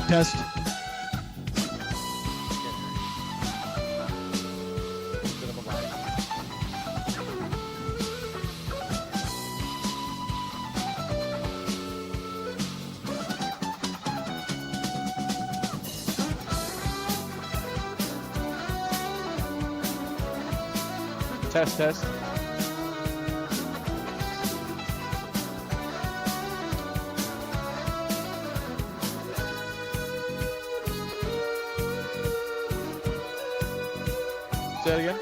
Test. Test. Say that again.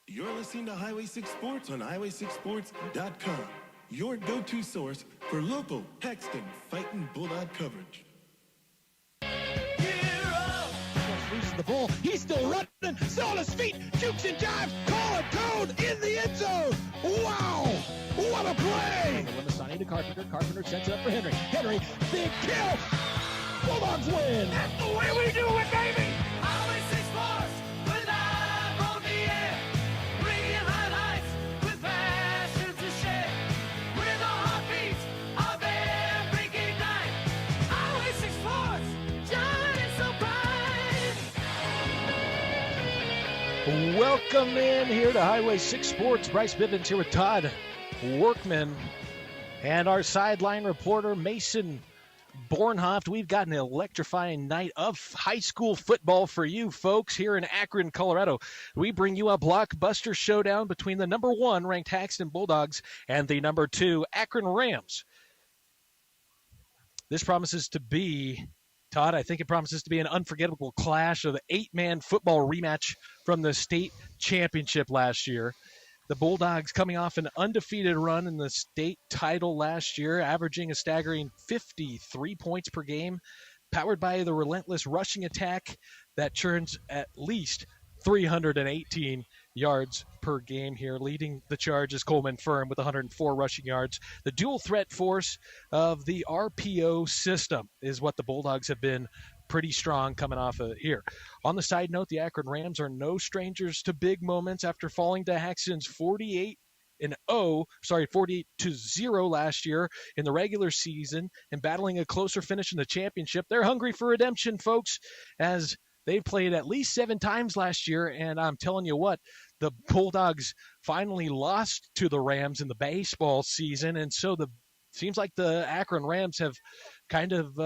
You're listening to Highway 6 Sports on Highway6Sports.com, your go-to source for local Haxtun Fighting Bulldog coverage. Loses the ball. He's still running, still on his feet, jukes and dives, call it code in the end zone. Wow, what a play! Limit to Carpenter. Carpenter sets it up for Henry. Henry, big kill. Bulldogs win. That's the way we do it, baby. Highway 6 Sports, with live on the air, bringing highlights with passion to share. We're the heartbeats of every game night. Highway 6 Sports, shining so bright. Welcome in here to Highway 6 Sports. Bryce Bivens here with Todd Workman and our sideline reporter, Mason Bornhoft. We've got an electrifying night of high school football for you folks here in Akron, Colorado. We bring you a blockbuster showdown between the number 1 ranked Haxtun Bulldogs and the number 2 Akron Rams. This promises to be, Todd, I think it promises to be an unforgettable clash of the 8-man football rematch from the state championship last year. The Bulldogs coming off an undefeated run in the state title last year, averaging a staggering 53 points per game, powered by the relentless rushing attack that churns at least 318 yards per game here. Leading the charge is Coleman Firm with 104 rushing yards. The dual threat force of the RPO system is what the Bulldogs have been pretty strong coming off of here. On the side note, the Akron Rams are no strangers to big moments after falling to Haxton's 48-0 last year in the regular season and battling a closer finish in the championship. They're hungry for redemption, folks, as they played at least 7 times last year, and I'm telling you what, the Bulldogs finally lost to the Rams in the baseball season, and so seems like the Akron Rams have kind of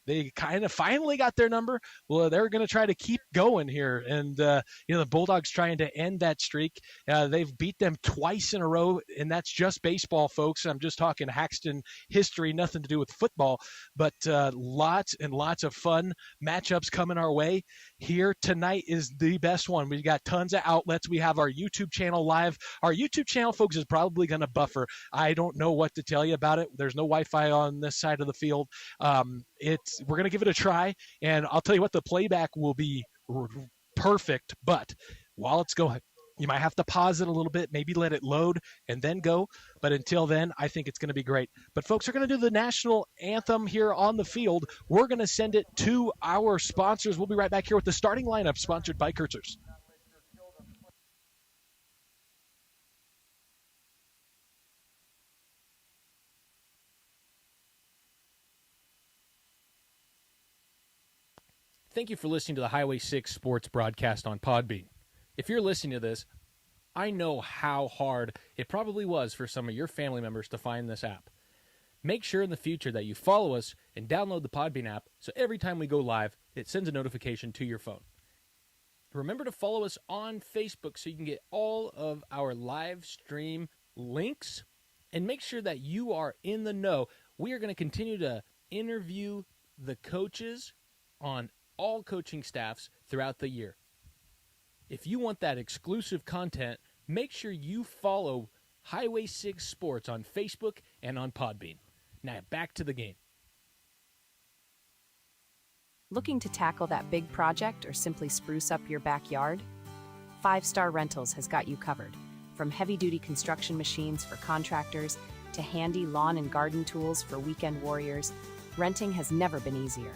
they kind of finally got their number. Well, they're going to try to keep going here. And, the Bulldogs trying to end that streak. They've beat them twice in a row, and that's just baseball, folks. I'm just talking Haxtun history, nothing to do with football. But lots and lots of fun matchups coming our way. Here tonight is the best one. We've got tons of outlets. We have our YouTube channel live. Our YouTube channel, folks, is probably going to buffer. I don't know what to tell you about it. There's no Wi-Fi on this side of the field. We're going to give it a try, and I'll tell you what, the playback will be perfect. But while it's going, you might have to pause it a little bit, maybe let it load and then go. But until then, I think it's going to be great. But folks, we're going to do the national anthem here on the field. We're going to send it to our sponsors. We'll be right back here with the starting lineup sponsored by Kurtzers. Thank you for listening to the Highway 6 Sports broadcast on Podbean. If you're listening to this, I know how hard it probably was for some of your family members to find this app. Make sure in the future that you follow us and download the Podbean app so every time we go live, it sends a notification to your phone. Remember to follow us on Facebook so you can get all of our live stream links, and make sure that you are in the know. We are going to continue to interview the coaches on all coaching staffs throughout the year. If you want that exclusive content, make sure you follow Highway 6 Sports on Facebook and on Podbean. Now back to the game. Looking to tackle that big project or simply spruce up your backyard? 5 Star Rentals has got you covered. From heavy-duty construction machines for contractors to handy lawn and garden tools for weekend warriors, renting has never been easier.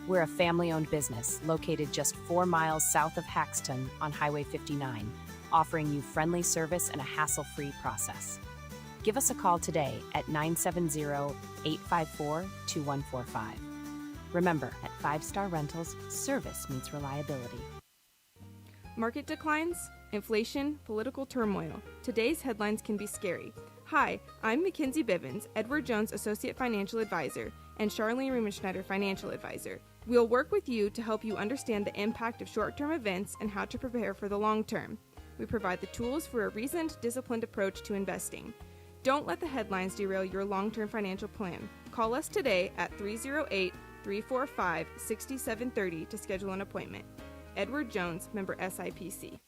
We're a family-owned business located just 4 miles south of Haxtun on Highway 59, offering you friendly service and a hassle-free process. Give us a call today at 970-854-2145. Remember, at 5 Star Rentals, service meets reliability. Market declines, inflation, political turmoil. Today's headlines can be scary. Hi, I'm Mackenzie Bivens, Edward Jones Associate Financial Advisor, and Charlene Riemenschneider Financial Advisor. We'll work with you to help you understand the impact of short-term events and how to prepare for the long term. We provide the tools for a reasoned, disciplined approach to investing. Don't let the headlines derail your long-term financial plan. Call us today at 308-345-6730 to schedule an appointment. Edward Jones, member SIPC.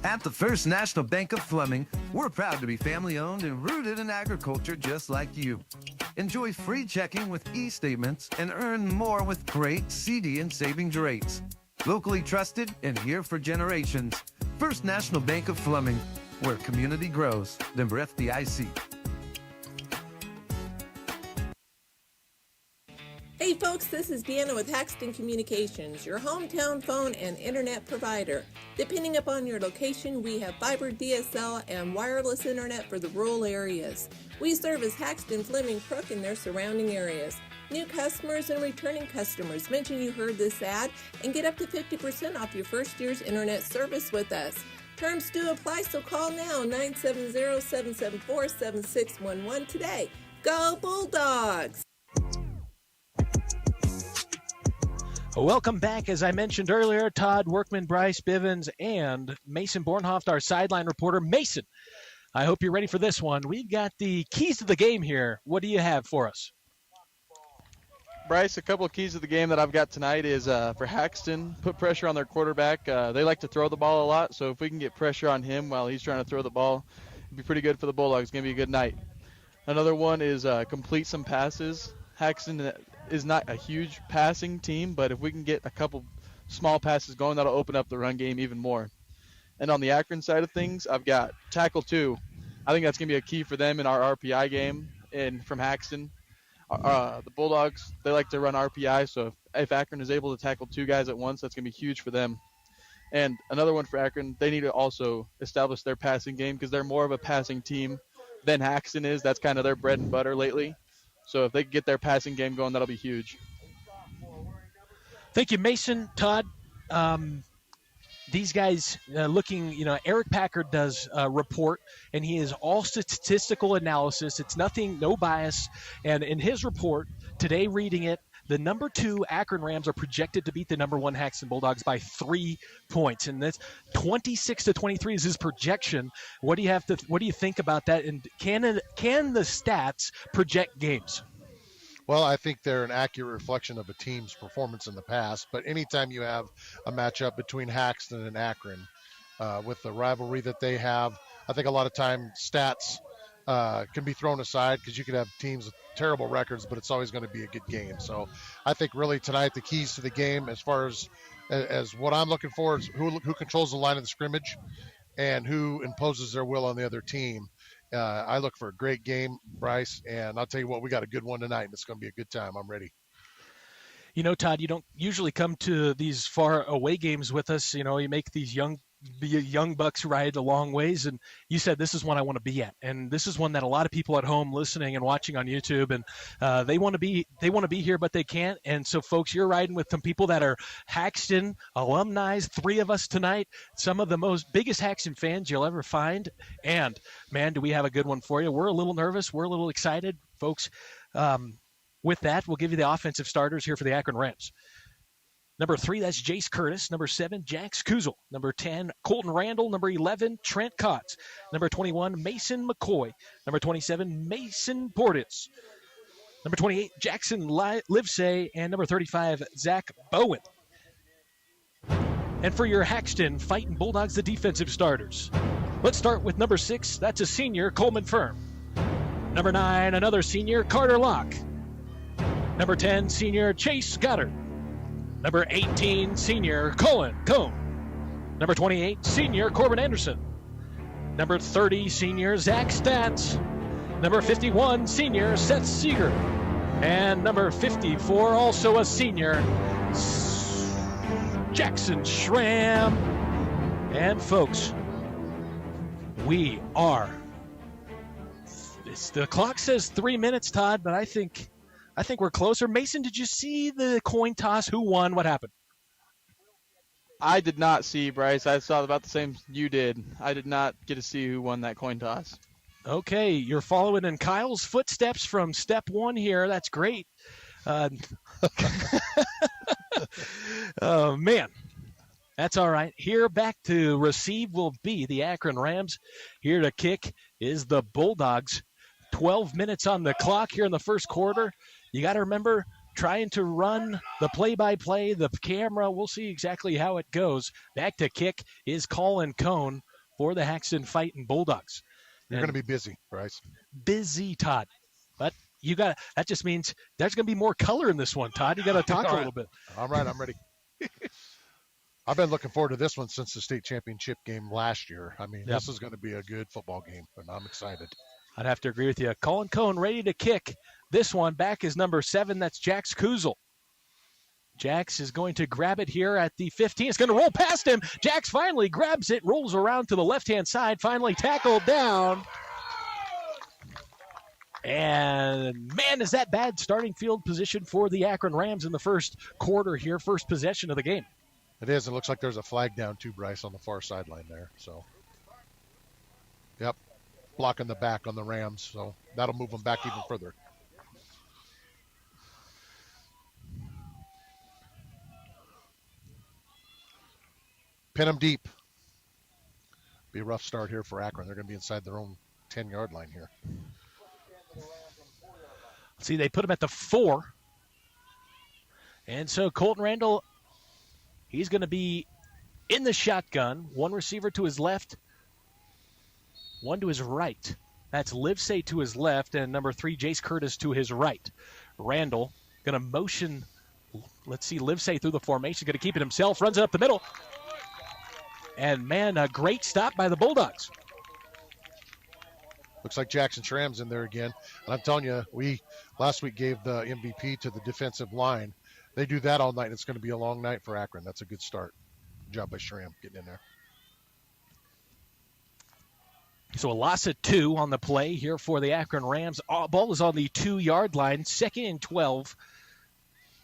At the First National Bank of Fleming, we're proud to be family-owned and rooted in agriculture just like you. Enjoy free checking with e-statements and earn more with great CD and savings rates. Locally trusted and here for generations. First National Bank of Fleming, where community grows. Member FDIC. Hey folks, this is Deanna with Haxtun Communications, your hometown phone and internet provider. Depending upon your location, we have fiber, DSL, and wireless internet for the rural areas. We service Haxtun, Fleming, Crook, and their surrounding areas. New customers and returning customers, mention you heard this ad and get up to 50% off your first year's internet service with us. Terms do apply, so call now, 970-774-7611 today. Go Bulldogs! Welcome back. As I mentioned earlier, Todd Workman, Bryce Bivens, and Mason Bornhoft, our sideline reporter. Mason, I hope you're ready for this one. We've got the keys to the game here. What do you have for us? Bryce, a couple of keys to the game that I've got tonight is for Haxtun, put pressure on their quarterback. They like to throw the ball a lot, so if we can get pressure on him while he's trying to throw the ball, it'd be pretty good for the Bulldogs. It's going to be a good night. Another one is complete some passes. Haxtun is not a huge passing team, but if we can get a couple small passes going, that'll open up the run game even more. And on the Akron side of things, I've got tackle 2. I think that's going to be a key for them in our RPI game and from Haxtun. The Bulldogs, they like to run RPI, so if Akron is able to tackle 2 guys at once, that's going to be huge for them. And another one for Akron, they need to also establish their passing game because they're more of a passing team than Haxtun is. That's kind of their bread and butter lately. So if they can get their passing game going, that'll be huge. Thank you, Mason, Todd. These guys looking, Eric Packard does a report, and he is all statistical analysis. It's nothing, no bias. And in his report, today reading it, the number 2 Akron Rams are projected to beat the number 1 Haxtun Bulldogs by 3 points, and that's 26-23 is his projection. What do you think about that? And can the stats project games? Well, I think they're an accurate reflection of a team's performance in the past. But anytime you have a matchup between Haxtun and Akron, with the rivalry that they have, I think a lot of time stats can be thrown aside because you could have teams with terrible records, but it's always going to be a good game. So I think really tonight the keys to the game, as far as what I'm looking for, is who controls the line of the scrimmage and who imposes their will on the other team. I look for a great game, Bryce, and I'll tell you what, we got a good one tonight, and it's going to be a good time. I'm ready. You know, Todd, you don't usually come to these far away games with us. You know, you make these young bucks ride a long ways, and you said this is one I want to be at, and this is one that a lot of people at home listening and watching on YouTube, and they want to be here, but they can't. And so, folks, you're riding with some people that are Haxtun alumni. 3 of us tonight, some of the biggest Haxtun fans you'll ever find. And man, do we have a good one for you? We're a little nervous, we're a little excited, folks. With that, we'll give you the offensive starters here for the Akron Rams. Number 3, that's Jace Curtis. Number 7, Jax Kuzel. Number 10, Colton Randall. Number 11, Trent Kotz. Number 21, Mason McCoy. Number 27, Mason Portis. Number 28, Jackson Livesay. And number 35, Zach Bowen. And for your Haxtun Fighting Bulldogs, the defensive starters. Let's start with number 6. That's a senior, Coleman Firm. Number 9, another senior, Carter Locke. Number 10, senior, Chase Goddard. Number 18, senior, Colin Cone. Number 28, senior, Corbin Anderson. Number 30, senior, Zach Statz. Number 51, senior, Seth Seeger. And number 54, also a senior, Jackson Schramm. And folks, the clock says 3 minutes, Todd, but I think we're closer. Mason, did you see the coin toss? Who won? What happened? I did not see, Bryce. I saw about the same you did. I did not get to see who won that coin toss. Okay, you're following in Kyle's footsteps from step 1 here. That's great. Oh, man. That's all right. Here back to receive will be the Akron Rams. Here to kick is the Bulldogs. 12 minutes on the clock here in the first quarter. You got to remember, trying to run the play-by-play, the camera. We'll see exactly how it goes. Back to kick is Colin Cone for the Haxtun Fighting Bulldogs. You're going to be busy, Bryce. Busy, Todd. But that just means there's going to be more color in this one, Todd. You got to talk a little bit. All right, I'm ready. I've been looking forward to this one since the state championship game last year. I mean, This is going to be a good football game, and I'm excited. I'd have to agree with you. Colin Cone ready to kick this one. Back is number 7. That's Jax Kuzel. Jax is going to grab it here at the 15. It's going to roll past him. Jax finally grabs it, rolls around to the left-hand side, finally tackled down. And, man, is that bad starting field position for the Akron Rams in the first quarter here, first possession of the game. It is. It looks like there's a flag down too, Bryce, on the far sideline there. So, yep, blocking the back on the Rams. So that'll move them back even further. Pin them deep. Be a rough start here for Akron. They're going to be inside their own 10-yard line here. See, they put him at the 4. And so Colton Randall, he's going to be in the shotgun. One receiver to his left, one to his right. That's Livesay to his left, and number 3, Jace Curtis to his right. Randall going to motion, let's see, Livesay through the formation, going to keep it himself, runs it up the middle. And, man, a great stop by the Bulldogs. Looks like Jackson Schramm's in there again. And I'm telling you, we last week gave the MVP to the defensive line. They do that all night, and it's going to be a long night for Akron. That's a good start. Good job by Schramm getting in there. So a loss of 2 on the play here for the Akron Rams. Ball is on the 2-yard line, 2nd and 12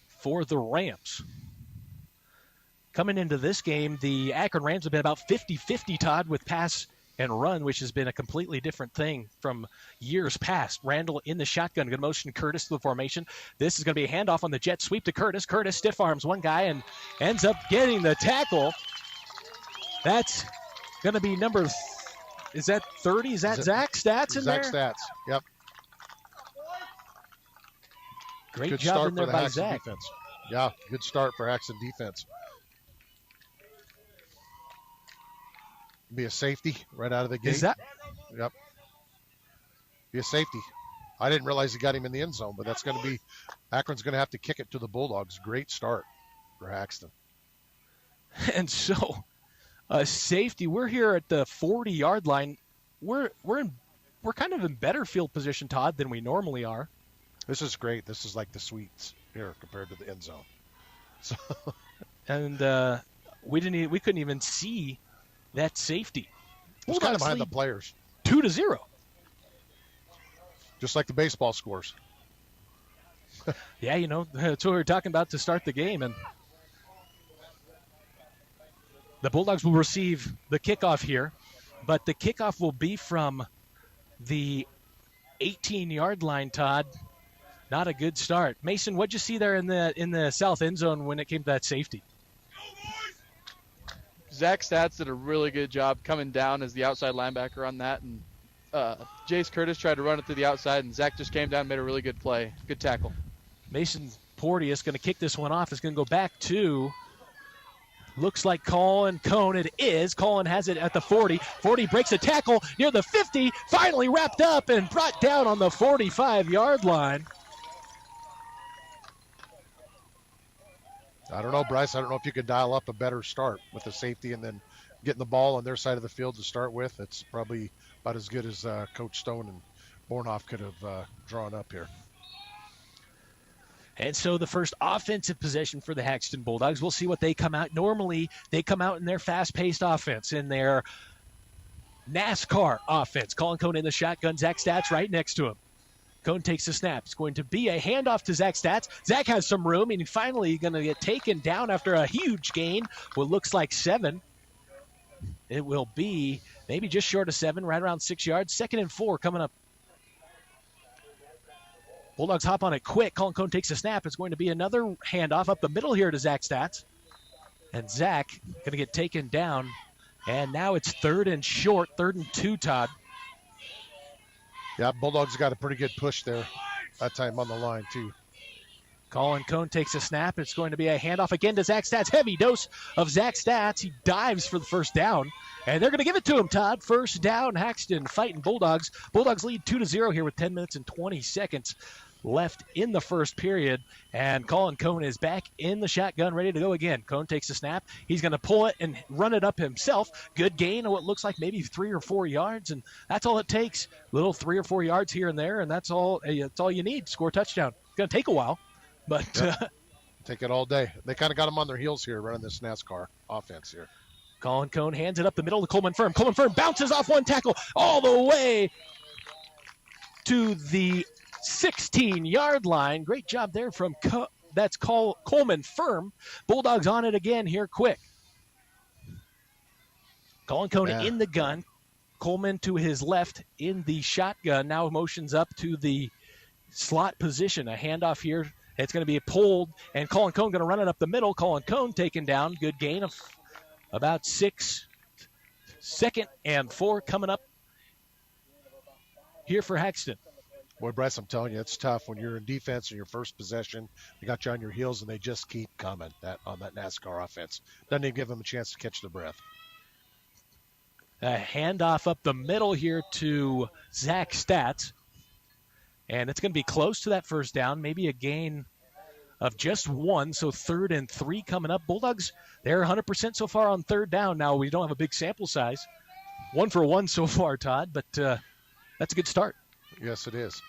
for the Rams. Coming into this game, the Akron Rams have been about 50-50, Todd, with pass and run, which has been a completely different thing from years past. Randall in the shotgun, going to motion Curtis to the formation. This is going to be a handoff on the jet sweep to Curtis. Curtis stiff arms one guy and ends up getting the tackle. That's going to be number, is that 30? Is that Zach Stats in there? Zach Stats, yep. Great good job start in there for the by Haxtun Zach. defense. Yeah, good start for Haxtun defense. Be a safety right out of the gate. Is that? Yep. Be a safety. I didn't realize he got him in the end zone, but that's going to be, Akron's going to have to kick it to the Bulldogs. Great start for Haxtun. And so, safety, we're here at the 40-yard line. We're kind of in better field position, Todd, than we normally are. This is great. This is like the suites here compared to the end zone. So. And we couldn't even see that safety. It's kind of behind the players. 2-0. Just like the baseball scores. Yeah, that's what we were talking about to start the game. And the Bulldogs will receive the kickoff here, but the kickoff will be from the 18-yard line, Todd. Not a good start. Mason, what'd you see there in the south end zone when it came to that safety? Zach Stats did a really good job coming down as the outside linebacker on that, and Jace Curtis tried to run it through the outside, and Zach just came down and made a really good play. Good tackle. Mason Porteous going to kick this one off. It's going to go back to, looks like Colin Cone. It is. Colin has it at the 40. 40 breaks a tackle near the 50, finally wrapped up and brought down on the 45-yard line. I don't know, Bryce. I don't know if you could dial up a better start with the safety and then getting the ball on their side of the field to start with. It's probably about as good as Coach Stone and Bornhoff could have drawn up here. And so the first offensive possession for the Haxtun Bulldogs, we'll see what they come out. Normally, they come out in their fast-paced offense, in their NASCAR offense. Colin Cone in the shotgun, Zach Stats right next to him. Cone takes the snap. It's going to be a handoff to Zach Stats. Zach has some room, and he's finally going to get taken down after a huge gain. What looks like 7. It will be maybe just short of 7, right around 6 yards. 2nd and 4 coming up. Bulldogs hop on it quick. Colin Cone takes a snap. It's going to be another handoff up the middle here to Zach Stats. And Zach going to get taken down. And now it's 3rd and short, 3rd and 2, Todd. Yeah, Bulldogs got a pretty good push there that time on the line, too. Colin Cone takes a snap. It's going to be a handoff again to Zach Stats. Heavy dose of Zach Stats. He dives for the first down. And they're going to give it to him, Todd. First down, Haxtun fighting Bulldogs. Bulldogs lead 2-0 here with 10 minutes and 20 seconds left in the first period. And Colin Cone is back in the shotgun, ready to go again. Cone takes a snap. He's going to pull it and run it up himself. Good gain of what looks like maybe 3 or 4 yards, and that's all it takes. Little 3 or 4 yards here and there, and that's all you need. Score a touchdown. It's going to take a while, but take it all day. They kind of got them on their heels here running this NASCAR offense here. Colin Cone hands it up the middle to Coleman Firm. Coleman Firm bounces off one tackle all the way to the 16-yard line. Great job there from Coleman Firm. Bulldogs on it again here quick. Colin Cone in the gun. Coleman to his left in the shotgun. Now motions up to the slot position. A handoff here. It's going to be pulled, and Colin Cone going to run it up the middle. Colin Cone taken down. Good gain of about 6. 2nd and 4 coming up here for Haxtun. Boy, Bryce, I'm telling you, it's tough when you're in defense in your first possession. They got you on your heels, and they just keep coming on that NASCAR offense. Doesn't even give them a chance to catch their breath. A handoff up the middle here to Zach Stats. And it's going to be close to that first down, maybe a gain of just 1, so 3rd and 3 coming up. Bulldogs, they're 100% so far on 3rd down. Now, we don't have a big sample size. 1 for 1 so far, Todd, but that's a good start. Yes, it is.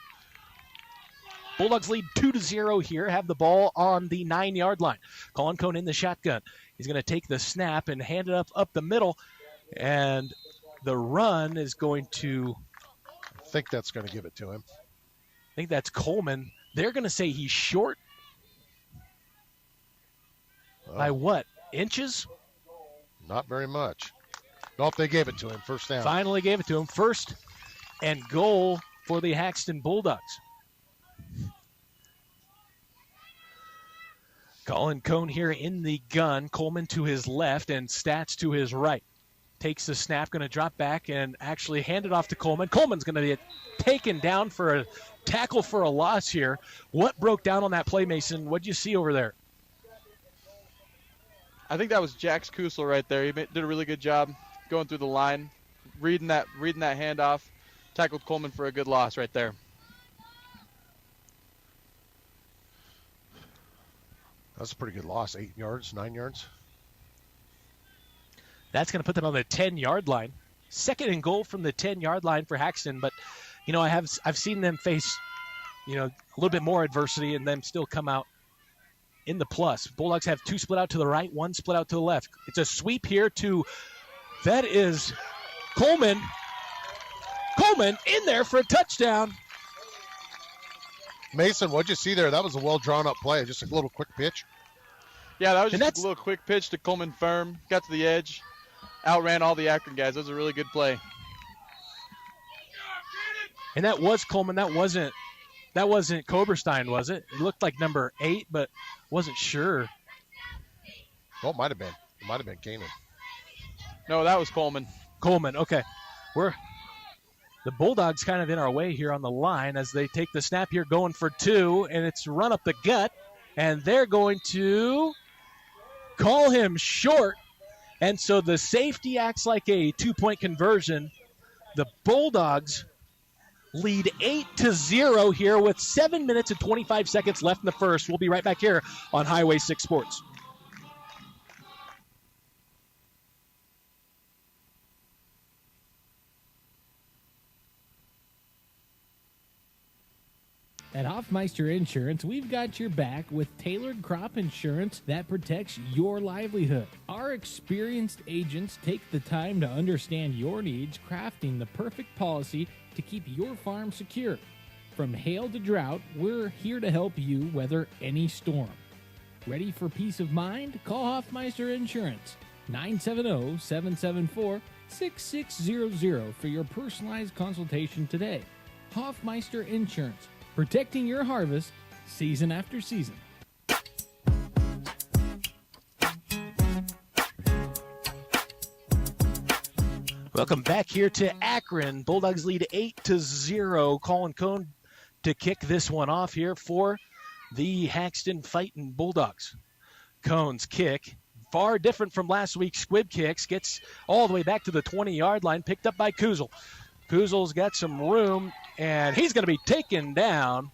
Bulldogs lead 2-0 here, have the ball on the 9-yard line. Colin Cone in the shotgun. He's going to take the snap and hand it up the middle, and the run is going to... I think that's going to give it to him. I think that's Coleman. They're going to say he's short. By what? Inches? Not very much. Nope, they gave it to him. First down. Finally gave it to him. First and goal for the Haxtun Bulldogs. Colin Cone here in the gun. Coleman to his left and Stats to his right. Takes the snap, going to drop back and actually hand it off to Coleman. Coleman's going to be taken down for a tackle for a loss here. What broke down on that play, Mason? What did you see over there? I think that was Jax Kusel right there. He did a really good job going through the line, reading that handoff, tackled Coleman for a good loss right there. That's a pretty good loss. 8 yards, 9 yards. That's going to put them on the 10-yard line. Second and goal from the 10-yard line for Haxtun. But, I've seen them face, a little bit more adversity and them still come out in the plus. Bulldogs have 2 split out to the right, 1 split out to the left. It's a sweep here that is Coleman. Coleman in there for a touchdown. Mason, what'd you see there? That was a well-drawn-up play. Just a little quick pitch. Yeah, that was just a little quick pitch to Coleman Firm. Got to the edge, outran all the Akron guys. That was a really good play. And that was Coleman. That wasn't Koberstein, was it? It looked like number 8, but wasn't sure. Oh, it might have been. It might have been Kanan. No, that was Coleman. Coleman, okay. The Bulldogs kind of in our way here on the line as they take the snap here, going for 2, and it's run up the gut, and they're going to call him short. And so the safety acts like a 2-point conversion. The Bulldogs lead 8-0 here with 7 minutes and 25 seconds left in the first. We'll be right back here on Highway 6 Sports. At Hofmeister Insurance, we've got your back with tailored crop insurance that protects your livelihood. Our experienced agents take the time to understand your needs, crafting the perfect policy to keep your farm secure. From hail to drought, we're here to help you weather any storm. Ready for peace of mind? Call Hofmeister Insurance, 970-774-6600 for your personalized consultation today. Hofmeister Insurance, protecting your harvest season after season. Welcome back here to Akron. Bulldogs lead 8-0. Colin Cone to kick this one off here for the Haxtun Fightin' Bulldogs. Cone's kick, far different from last week's squib kicks, gets all the way back to the 20-yard line, picked up by Kuzel. Kuzel's got some room, and he's going to be taken down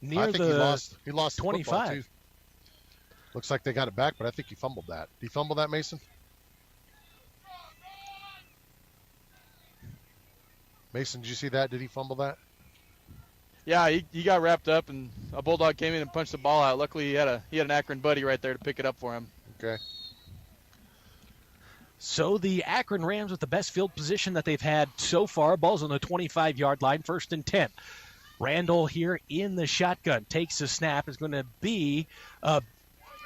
near he lost 25. Looks like they got it back, but I think he fumbled that. Did he fumble that, Mason? Mason, did you see that? Did he fumble that? Yeah, he got wrapped up, and a Bulldog came in and punched the ball out. Luckily, he had an Akron buddy right there to pick it up for him. Okay. So the Akron Rams with the best field position that they've had so far. Ball's on the 25-yard line, 1st and 10. Randall here in the shotgun. Takes the snap. It's going to be a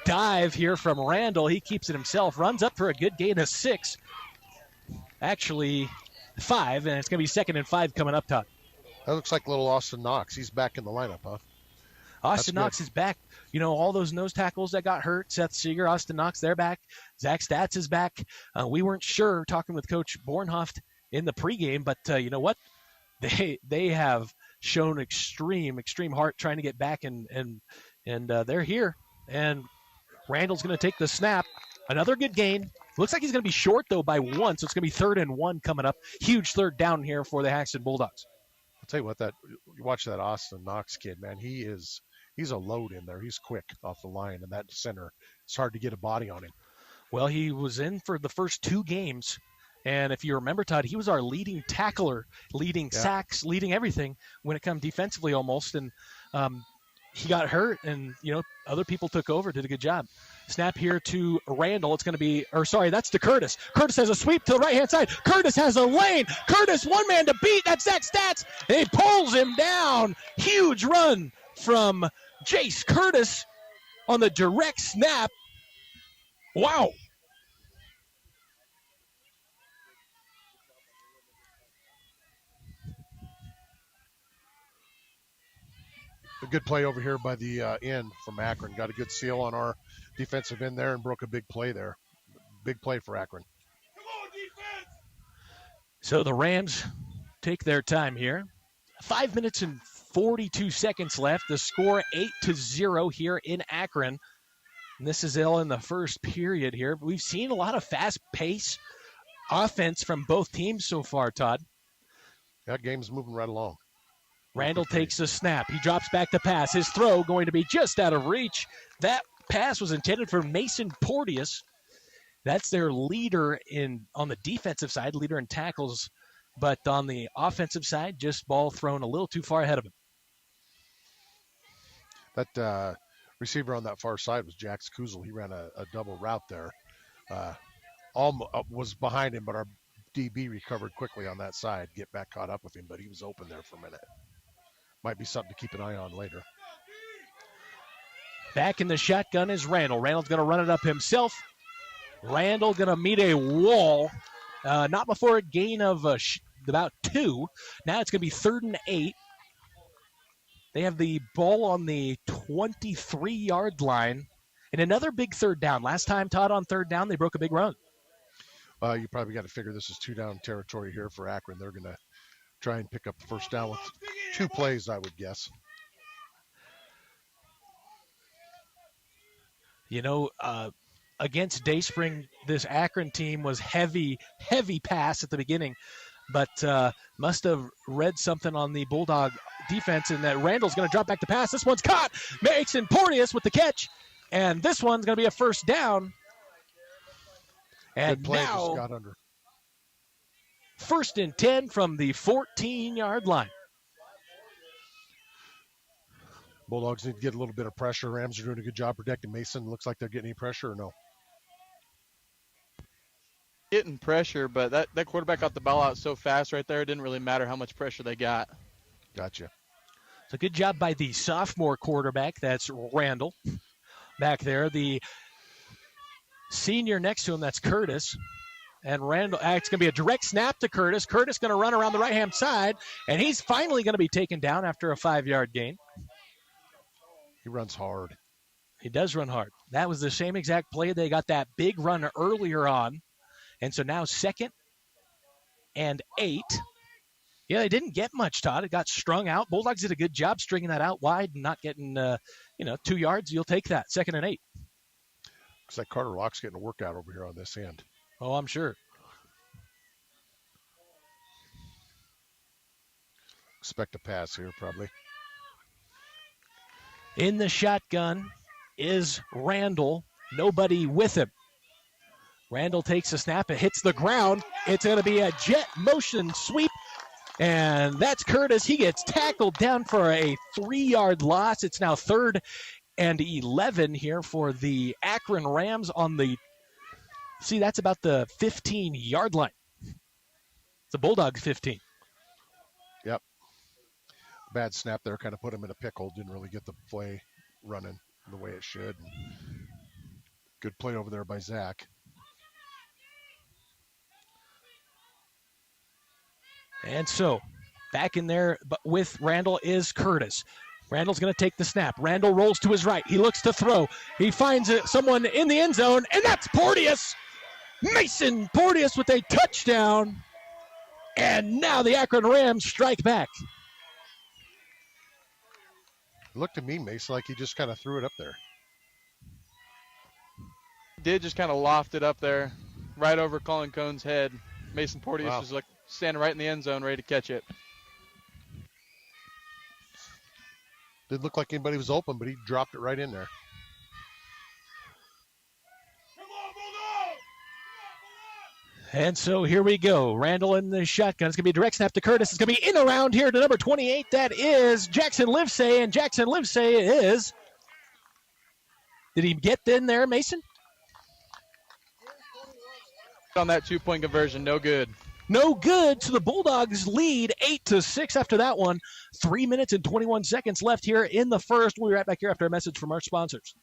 dive here from Randall. He keeps it himself. Runs up for a good gain of 6. Actually, 5, and it's going to be 2nd and 5 coming up top. That looks like little Austin Knox. He's back in the lineup, huh? Austin Knox is back. All those nose tackles that got hurt, Seth Seeger, Austin Knox, they're back. Zach Stats is back. We weren't sure, talking with Coach Bornhoft in the pregame, but you know what? They have shown extreme heart trying to get back, and they're here. And Randall's going to take the snap. Another good gain. Looks like he's going to be short, though, by 1, so it's going to be 3rd and 1 coming up. Huge 3rd down here for the Haxtun Bulldogs. I'll tell you what, you watch that Austin Knox kid, man. He's a load in there. He's quick off the line, and that center, it's hard to get a body on him. Well, he was in for the first 2 games, and if you remember, Todd, he was our leading tackler, leading sacks, leading everything when it comes defensively almost, and he got hurt, and other people took over, did a good job. Snap here to Randall. It's going to be, that's to Curtis. Curtis has a sweep to the right-hand side. Curtis has a lane. Curtis, one man to beat. That's Zach Stats. And he pulls him down. Huge run from Jace Curtis on the direct snap. Wow. A good play over here by the end from Akron. Got a good seal on our defensive end there and broke a big play there. Big play for Akron. So the Rams take their time here. 5 minutes and 42 seconds left. The score 8-0 here in Akron. And this is all in the first period here. We've seen a lot of fast-paced offense from both teams so far, Todd. That game's moving right along. Randall takes the snap. He drops back to pass. His throw going to be just out of reach. That pass was intended for Mason Porteous. That's their leader on the defensive side, leader in tackles. But on the offensive side, just ball thrown a little too far ahead of him. That receiver on that far side was Jax Kuzel. He ran a double route there. Was behind him, but our DB recovered quickly on that side, get back caught up with him, but he was open there for a minute. Might be something to keep an eye on later. Back in the shotgun is Randall. Randall's going to run it up himself. Randall going to meet a wall. Not before a gain of about 2. Now it's going to be 3rd and 8. They have the ball on the 23-yard line. And another big 3rd down. Last time, Todd, on 3rd down, they broke a big run. You probably got to figure this is 2-down territory here for Akron. They're going to try and pick up the first down with 2 plays, I would guess. You know, against Dayspring, this Akron team was heavy pass at the beginning, but must have read something on the Bulldog defense and that Randall's going to drop back to pass. This one's caught. Mason Porteous with the catch, and this one's going to be a first down. And good play, now, just got under. 1st and 10 from the 14-yard line. Bulldogs need to get a little bit of pressure. Rams are doing a good job protecting Mason. Looks like they're getting any pressure or no? Getting pressure, but that quarterback got the ball out so fast right there, it didn't really matter how much pressure they got. Gotcha. So good job by the sophomore quarterback. That's Randall back there. The senior next to him, that's Curtis. And Randall, it's going to be a direct snap to Curtis. Curtis going to run around the right-hand side, and he's finally going to be taken down after a 5-yard gain. He runs hard. He does run hard. That was the same exact play. They got that big run earlier on. And so now 2nd and 8. Yeah, they didn't get much, Todd. It got strung out. Bulldogs did a good job stringing that out wide and not getting, 2 yards. You'll take that. 2nd and 8. Looks like Carter Locke's getting a workout over here on this end. Oh, I'm sure. Expect a pass here, probably. In the shotgun is Randall. Nobody with him. Randall takes a snap. It hits the ground. It's going to be a jet motion sweep. And that's Curtis. He gets tackled down for a 3-yard loss. It's now 3rd and 11 here for the Akron Rams on the, that's about the 15-yard line. It's the Bulldogs 15. Yep. Bad snap there, kind of put him in a pickle. Didn't really get the play running the way it should. Good play over there by Zach. And so, back in there with Randall is Curtis. Randall's going to take the snap. Randall rolls to his right. He looks to throw. He finds someone in the end zone, and that's Porteous. Mason Porteous with a touchdown. And now the Akron Rams strike back. It looked to me, Mason, like he just kind of threw it up there. Did just kind of loft it up there, right over Colin Cohn's head. Mason Porteous was like standing right in the end zone, ready to catch it. Didn't look like anybody was open, but he dropped it right in there. And so here we go. Randall in the shotgun. It's going to be a direct snap to Curtis. It's going to be in around here to number 28. That is Jackson Livesay. And Jackson Livesay is... Did he get in there, Mason? On that 2-point conversion, no good. No good. So the Bulldogs lead 8-6 after that one. 3 minutes and 21 seconds left here in the first. We'll be right back here after a message from our sponsors.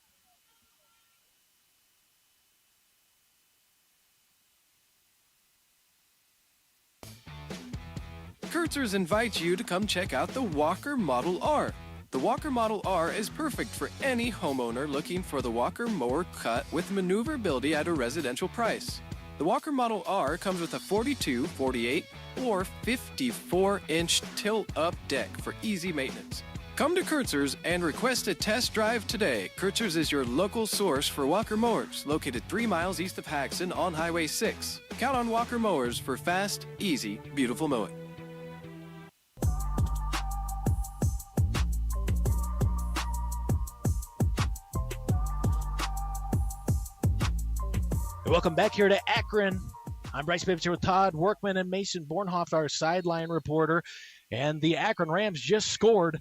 Kurtzers invites you to come check out the Walker Model R. The Walker Model R is perfect for any homeowner looking for the Walker mower cut with maneuverability at a residential price. The Walker Model R comes with a 42, 48, or 54-inch tilt-up deck for easy maintenance. Come to Kurtzer's and request a test drive today. Kurtzer's is your local source for Walker mowers, located 3 miles east of Haxtun on Highway 6. Count on Walker mowers for fast, easy, beautiful mowing. Welcome back here to Akron. I'm Bryce Bibbs here with Todd Workman and Mason Bornhoft, our sideline reporter. And the Akron Rams just scored.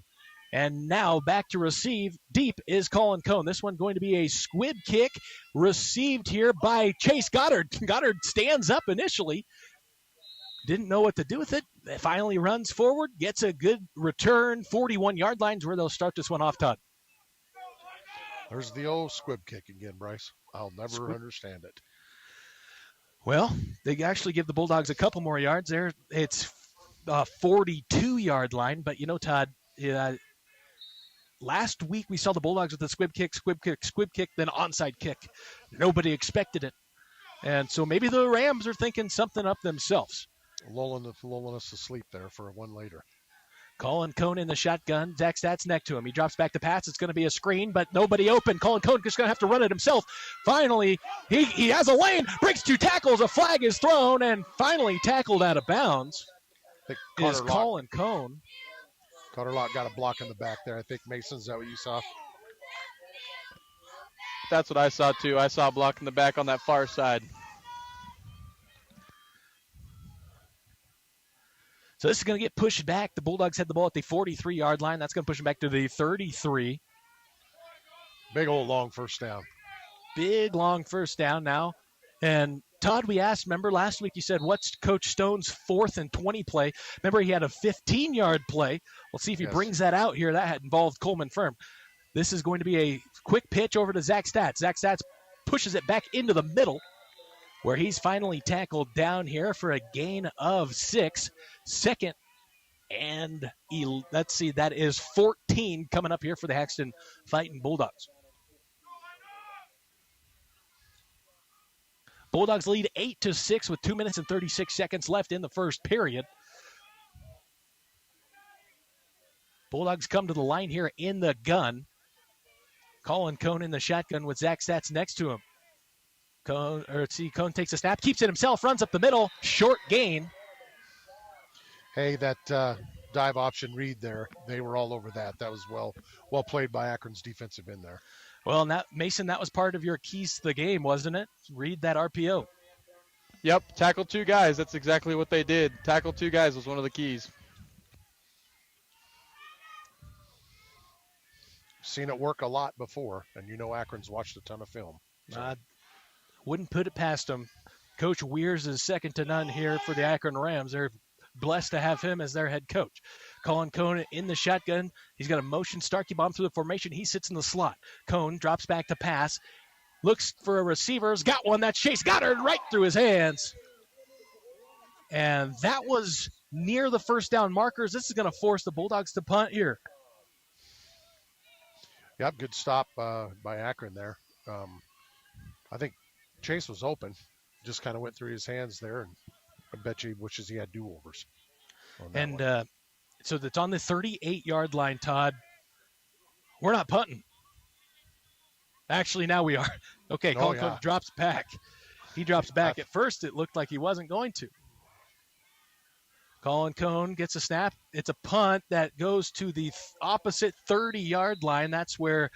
And now back to receive. Deep is Colin Cone. This one going to be a squib kick received here by Chase Goddard. Goddard stands up initially. Didn't know what to do with it. Finally runs forward, gets a good return. 41-yard line's where they'll start this one off, Todd. There's the old squib kick again, Bryce. I'll never understand it. Well, they actually give the Bulldogs a couple more yards there. It's a 42-yard line, but you know, Todd, last week we saw the Bulldogs with the squib kick, then onside kick. Nobody expected it. And so maybe the Rams are thinking something up themselves. Lulling us to sleep there for one later. Colin Cone in the shotgun. Zach Stat's next to him. He drops back to pass. It's going to be a screen, but nobody open. Colin Cone just going to have to run it himself. Finally, he has a lane, breaks 2 tackles. A flag is thrown, and finally tackled out of bounds is Colin Cone. Carter Locke got a block in the back there. I think, Mason, is that what you saw? That's what I saw, too. I saw a block in the back on that far side. So this is going to get pushed back. The Bulldogs had the ball at the 43-yard line. That's going to push them back to the 33. Big old long first down. Big long first down now. And Todd, we asked, remember last week you said, what's Coach Stone's 4th and 20 play? Remember he had a 15-yard play. We'll see if he brings that out here. That had involved Coleman Firm. This is going to be a quick pitch over to Zach Stats. Zach Stats pushes it back into the middle, where he's finally tackled down here for a gain of 6. Second and let's see, that is 14 coming up here for the Haxtun Fighting Bulldogs. Bulldogs lead 8-6 with 2 minutes and 36 seconds left in the first period. Bulldogs come to the line here in the gun. Colin Cone in the shotgun with Zach Stats next to him. Cone takes a snap, keeps it himself, runs up the middle, short gain. Hey, that dive option read there, they were all over that. That was well played by Akron's defensive end there. Well, Mason, that was part of your keys to the game, wasn't it? Read that RPO. Yep, tackle 2 guys. That's exactly what they did. Tackle 2 guys was one of the keys. Seen it work a lot before, and you know Akron's watched a ton of film. So. Wouldn't put it past them. Coach Weirs is second to none here for the Akron Rams. They're blessed to have him as their head coach. Colin Cone in the shotgun. He's got a motion Starkey bomb through the formation. He sits in the slot. Cone drops back to pass. Looks for a receiver. Has got one. That's Chase Goddard right through his hands. And that was near the first down markers. This is going to force the Bulldogs to punt here. Yep, good stop by Akron there. I think Chase was open. Just kind of went through his hands there, and I bet you he wishes he had do-overs. And so that's on the 38-yard line, Todd. We're not punting. Actually, now we are. Okay, Colin Cone drops back. He drops back. At first, it looked like he wasn't going to. Colin Cone gets a snap. It's a punt that goes to the opposite 30-yard line. That's where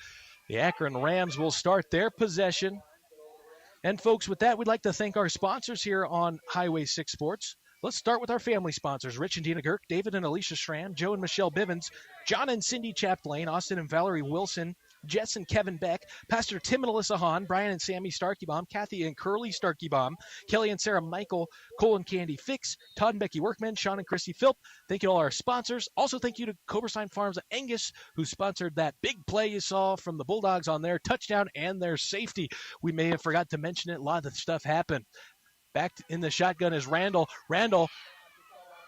the Akron Rams will start their possession. And, folks, with that, we'd like to thank our sponsors here on Highway 6 Sports. Let's start with our family sponsors, Rich and Dina Girk, David and Alicia Strand, Joe and Michelle Bivens, John and Cindy Chaplain, Austin and Valerie Wilson, Jess and Kevin Beck, Pastor Tim and Alyssa Hahn, Brian and Sammy Starkeybaum, Kathy and Curly Starkeybaum, Kelly and Sarah Michael, Cole and Candy Fix, Todd and Becky Workman, Sean and Christy Philp. Thank you to all our sponsors. Also, thank you to Coberstein Farms of Angus, who sponsored that big play you saw from the Bulldogs on their touchdown and their safety. We may have forgot to mention it. A lot of stuff happened. Back in the shotgun is Randall. Randall,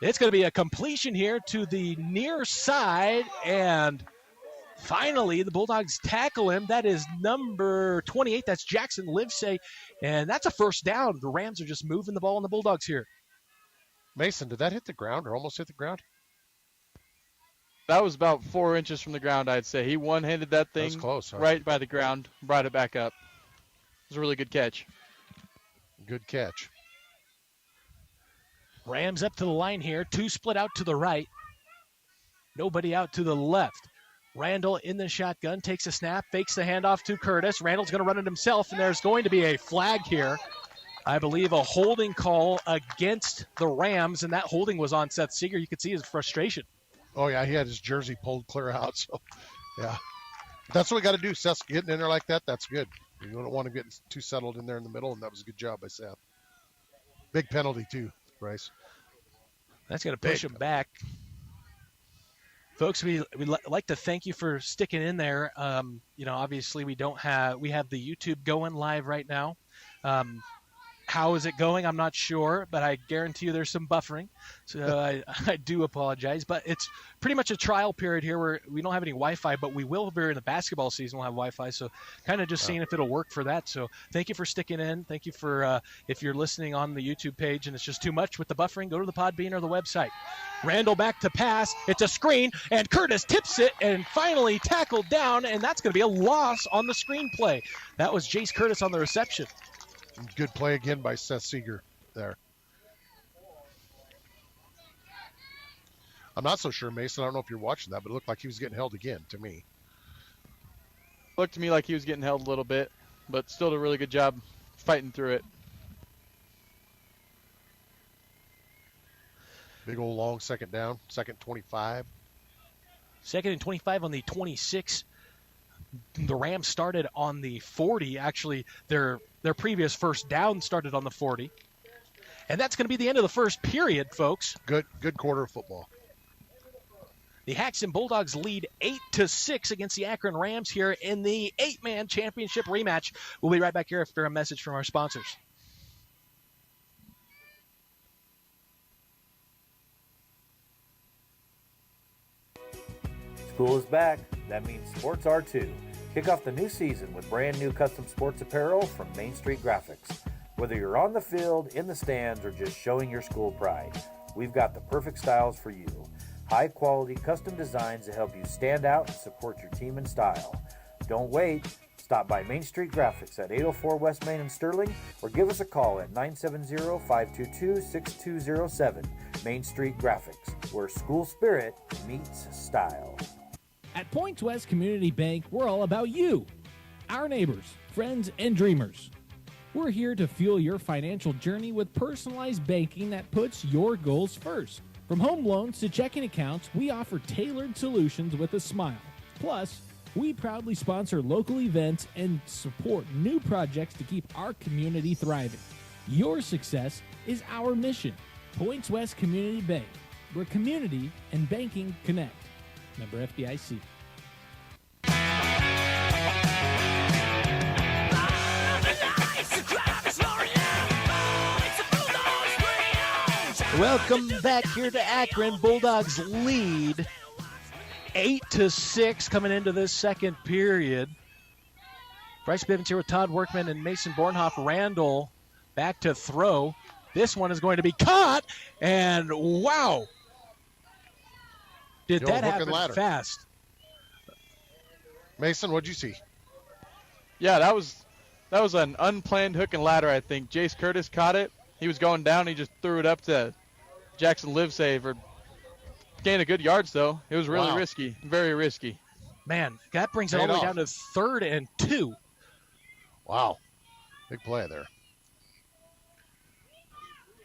it's going to be a completion here to the near side, and Finally, the Bulldogs tackle him. That is number 28. That's Jackson Livesay. And that's a first down. The Rams are just moving the ball on the Bulldogs here. Mason, did that hit the ground or almost hit the ground? That was about 4 inches from the ground, I'd say. He one-handed that thing close, huh? right by the ground, brought it back up. It was a really good catch. Good catch. Rams up to the line here. 2 split out to the right. Nobody out to the left. Randall in the shotgun, takes a snap, fakes the handoff to Curtis. Randall's going to run it himself, and there's going to be a flag here. I believe a holding call against the Rams, and that holding was on Seth Seeger. You could see his frustration. Oh, yeah, he had his jersey pulled clear out. So, yeah. That's what we got to do. Seth's getting in there like that. That's good. You don't want to get too settled in there in the middle, and that was a good job by Seth. Big penalty, too, Bryce. That's going to push him back. Folks, we'd like to thank you for sticking in there. Obviously we have the YouTube going live right now. How is it going? I'm not sure, but I guarantee you there's some buffering. So I do apologize, but it's pretty much a trial period here where we don't have any Wi-Fi, but we will during the basketball season. We'll have Wi-Fi, so kind of just seeing if it'll work for that. So thank you for sticking in. Thank you for if you're listening on the YouTube page and it's just too much with the buffering, go to the Podbean or the website. Randall back to pass. It's a screen, and Curtis tips it and finally tackled down, and that's going to be a loss on the screen play. That was Jace Curtis on the reception. Good play again by Seth Seeger there. I'm not so sure, Mason. I don't know if you're watching that, but it looked like he was getting held again to me. Looked to me like he was getting held a little bit, but still did a really good job fighting through it. Big old long second down, second 25. Second and 25 on the 26. The Rams started on the 40. Actually, their previous first down started on the 40. And that's going to be the end of the first period, folks. Good quarter of football. The Haxtun Bulldogs lead 8-6 against the Akron Rams here in the 8-man championship rematch. We'll be right back here after a message from our sponsors. School is back. That means sports are too. Kick off the new season with brand new custom sports apparel from Main Street Graphics. Whether you're on the field, in the stands, or just showing your school pride, we've got the perfect styles for you. High quality custom designs to help you stand out and support your team in style. Don't wait. Stop by Main Street Graphics at 804 West Main in Sterling or give us a call at 970-522-6207. Main Street Graphics, where school spirit meets style. At Points West Community Bank, we're all about you, our neighbors, friends, and dreamers. We're here to fuel your financial journey with personalized banking that puts your goals first. From home loans to checking accounts, we offer tailored solutions with a smile. Plus, we proudly sponsor local events and support new projects to keep our community thriving. Your success is our mission. Points West Community Bank, where community and banking connect. Member FDIC. Welcome back here to Akron. Bulldogs lead 8-6 coming into this second period. Bryce Bivens here with Todd Workman and Mason Bornhoff. Randall back to throw. This one is going to be caught, and wow. Did that happen fast? Mason, what'd you see? Yeah, that was an unplanned hook and ladder, I think. Jace Curtis caught it. He was going down. He just threw it up to Jackson Livesay for gain of good yards, though. It was really risky, very risky. Man, that brings it all the way down to 3rd and 2. Wow. Big play there.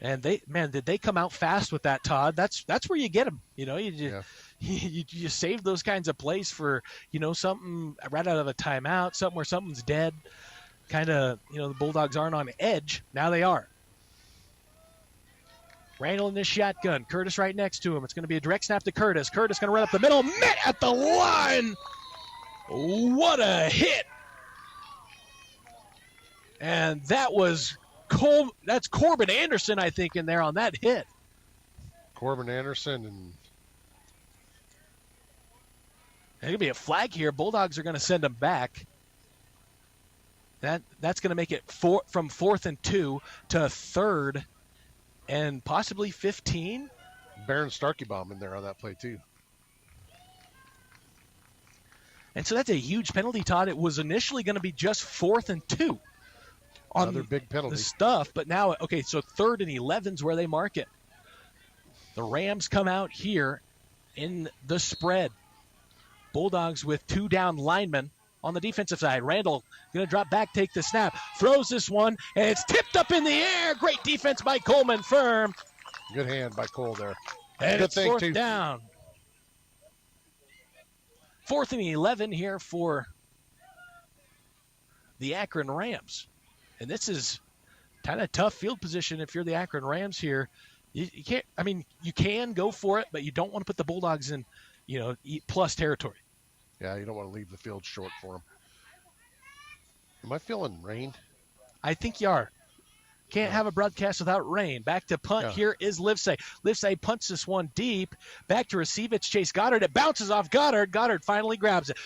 And did they come out fast with that, Todd? That's where you get them. You know, you save those kinds of plays for, something right out of a timeout, something where something's dead. Kind of, the Bulldogs aren't on edge. Now they are. Randall in this shotgun. Curtis right next to him. It's going to be a direct snap to Curtis. Curtis going to run up the middle. Met at the line. What a hit. And that was that's Corbin Anderson, I think, in there on that hit. Corbin Anderson There's going to be a flag here. Bulldogs are going to send him back. That's going to make it from 4th and 2 to 3rd and possibly 15. Baron Starkeybaum in there on that play, too. And so that's a huge penalty, Todd. It was initially going to be just 4th and 2 on Another big penalty. the stuff, but now, okay, so 3rd and 11's where they mark it. The Rams come out here in the spread. Bulldogs with 2 down linemen on the defensive side. Randall going to drop back, take the snap, throws this one, and it's tipped up in the air. Great defense by Coleman Firm. Good hand by Cole there. And Good it's thing, 4th too. down. 4th and 11 here for the Akron Rams. And this is kind of tough field position if you're the Akron Rams here. You can't, I mean, you can go for it, but you don't want to put the Bulldogs in, plus territory. Yeah, you don't want to leave the field short for them. Am I feeling rain? I think you are. Can't have a broadcast without rain. Back to punt. Here is Livesay. Livesay punts this one deep. Back to receive. It's Chase Goddard. It bounces off Goddard. Goddard finally grabs it.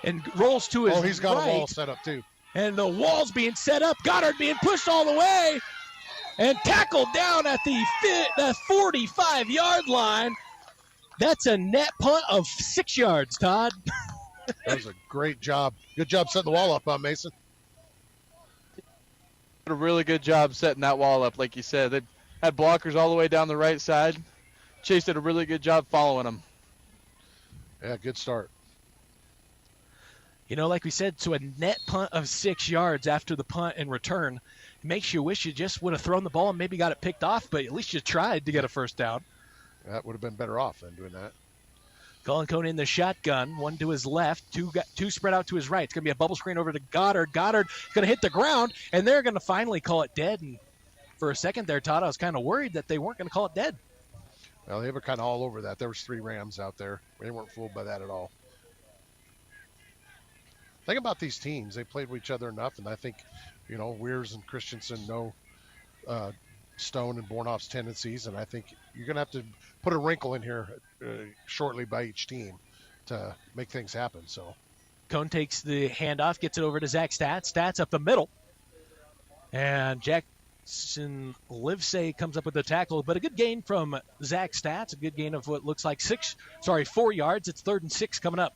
And rolls to his right. Oh, he's got a wall set up too. And the wall's being set up. Goddard being pushed all the way. And tackled down at the 45-yard line. That's a net punt of 6 yards, Todd. That was a great job. Good job setting the wall up, Mason. A really good job setting that wall up, like you said. They had blockers all the way down the right side. Chase did a really good job following them. Yeah, good start. Like we said, so a net punt of 6 yards after the punt and return. It makes you wish you just would have thrown the ball and maybe got it picked off, but at least you tried to get a first down. That would have been better off than doing that. Colin Cone in the shotgun, one to his left, two spread out to his right. It's going to be a bubble screen over to Goddard. Goddard going to hit the ground, and they're going to finally call it dead. And for a second there, Todd, I was kind of worried that they weren't going to call it dead. Well, they were kind of all over that. There was 3 Rams out there. They weren't fooled by that at all. Think about these teams. They played with each other enough, and I think, Weirs and Christensen know Stone and Bornoff's tendencies, and I think you're going to have to put a wrinkle in here shortly by each team to make things happen. So Cone takes the handoff, gets it over to Zach Stats. Stats up the middle. And Jackson Livesay comes up with the tackle, but a good gain from Zach Stats, a good gain of what looks like 4 yards. It's 3rd and 6 coming up.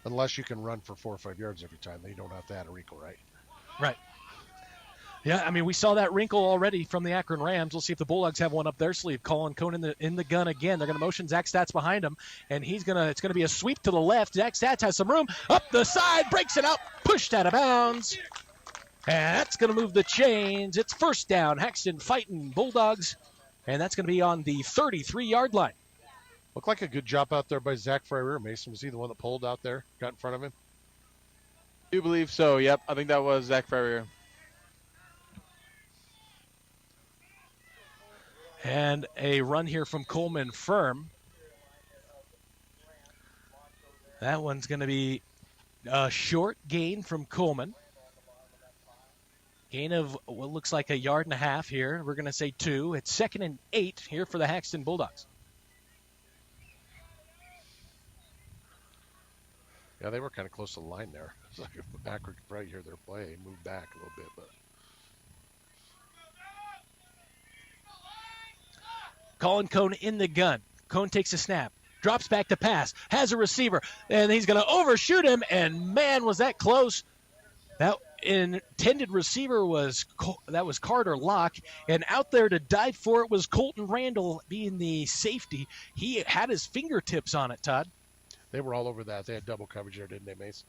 Unless you can run for 4 or 5 yards every time, then you don't have to add a wrinkle, right? Right. Yeah, I mean, we saw that wrinkle already from the Akron Rams. We'll see if the Bulldogs have one up their sleeve. Colin Cone in the gun again. They're going to motion Zach Stats behind him, and it's going to be a sweep to the left. Zach Stats has some room. Up the side, breaks it out, pushed out of bounds. And that's going to move the chains. It's first down. Haxtun fighting Bulldogs, and that's going to be on the 33-yard line. Looked like a good job out there by Zach Freyer. Mason, was he the one that pulled out there, got in front of him? I do believe so, yep. I think that was Zach Freyer. And a run here from Coleman Firm. That one's going to be a short gain from Coleman. Gain of what looks like a yard and a half here. We're going to say 2. It's 2nd and 8 here for the Haxtun Bulldogs. Yeah, they were kind of close to the line there. It's like if Akron could probably hear their play, move back a little bit, but. Colin Cone in the gun. Cone takes a snap, drops back to pass, has a receiver, and he's going to overshoot him, and man, was that close. That intended receiver was Carter Locke, and out there to dive for it was Colton Randall being the safety. He had his fingertips on it, Todd. They were all over that. They had double coverage there, didn't they, Mace?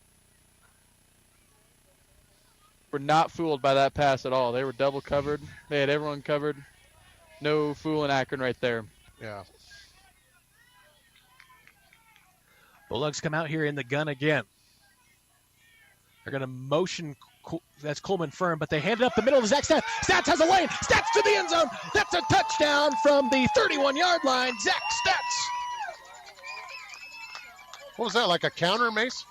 We're not fooled by that pass at all. They were double covered. They had everyone covered. No fooling Akron right there. Yeah. Bulldogs come out here in the gun again. They're going to motion. That's Coleman Firm, but they hand it up the middle of Zach Stats. Stats has a lane. Stats to the end zone. That's a touchdown from the 31-yard line. Zach Stats. What was that, like a counter, Mace?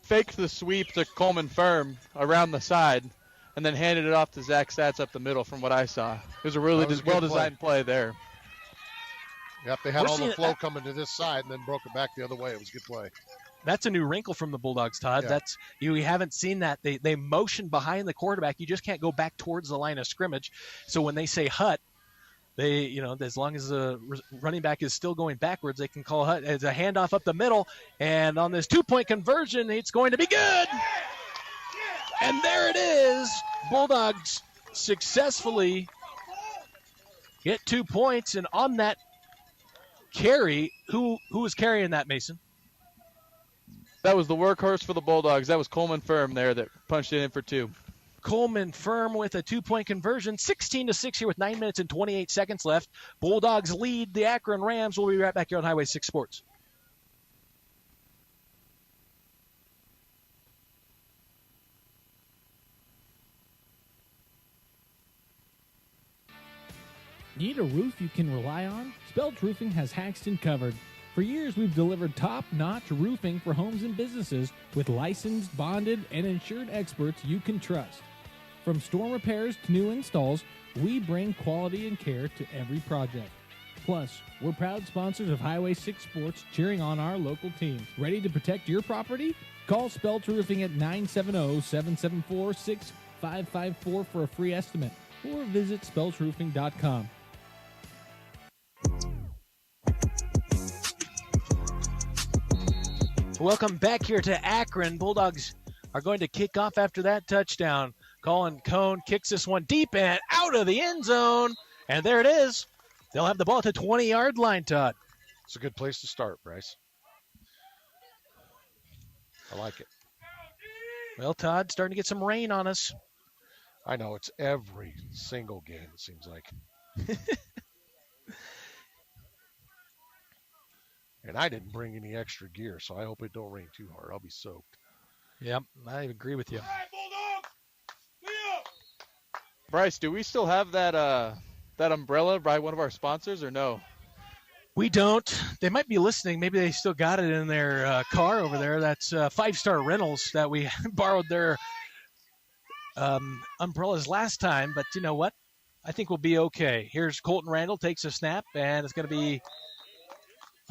Faked the sweep to Coleman Firm around the side, and then handed it off to Zach Stats up the middle from what I saw. It was a really well-designed play there. Yep, they had We're all the seeing flow that- coming to this side and then broke it back the other way. It was a good play. That's a new wrinkle from the Bulldogs, Todd. Yeah. That's you haven't seen that. They motion behind the quarterback. You just can't go back towards the line of scrimmage. So when they say hut, they as long as the running back is still going backwards, they can call hut. It's a handoff up the middle, and on this 2-point conversion, it's going to be good. And there it is. Bulldogs successfully get 2 points, and on that carry, who was carrying that, Mason? That was the workhorse for the Bulldogs. That was Coleman Firm there that punched it in for 2. Coleman Firm with a 2-point conversion, 16-6 here with 9 minutes and 28 seconds left. Bulldogs lead the Akron Rams. We'll be right back here on Highway 6 Sports. Need a roof you can rely on? Spelt Roofing has Haxtun covered. For years, we've delivered top-notch roofing for homes and businesses with licensed, bonded, and insured experts you can trust. From storm repairs to new installs, we bring quality and care to every project. Plus, we're proud sponsors of Highway 6 Sports, cheering on our local teams. Ready to protect your property? Call Spelt Roofing at 970-774-6554 for a free estimate, or visit speltroofing.com. Welcome back here to Akron. Bulldogs are going to kick off after that touchdown. Colin Cone kicks this one deep and out of the end zone. And there it is. They'll have the ball at the 20-yard line, Todd. It's a good place to start, Bryce. I like it. Well, Todd, starting to get some rain on us. I know, it's every single game, it seems like. And I didn't bring any extra gear, so I hope it don't rain too hard. I'll be soaked. Yep, I agree with you. Bryce, do we still have that umbrella by one of our sponsors or no? We don't. They might be listening. Maybe they still got it in their car over there. That's 5-Star Rentals that we borrowed their umbrellas last time. But you know what? I think we'll be okay. Here's Colton Randall, takes a snap, and it's going to be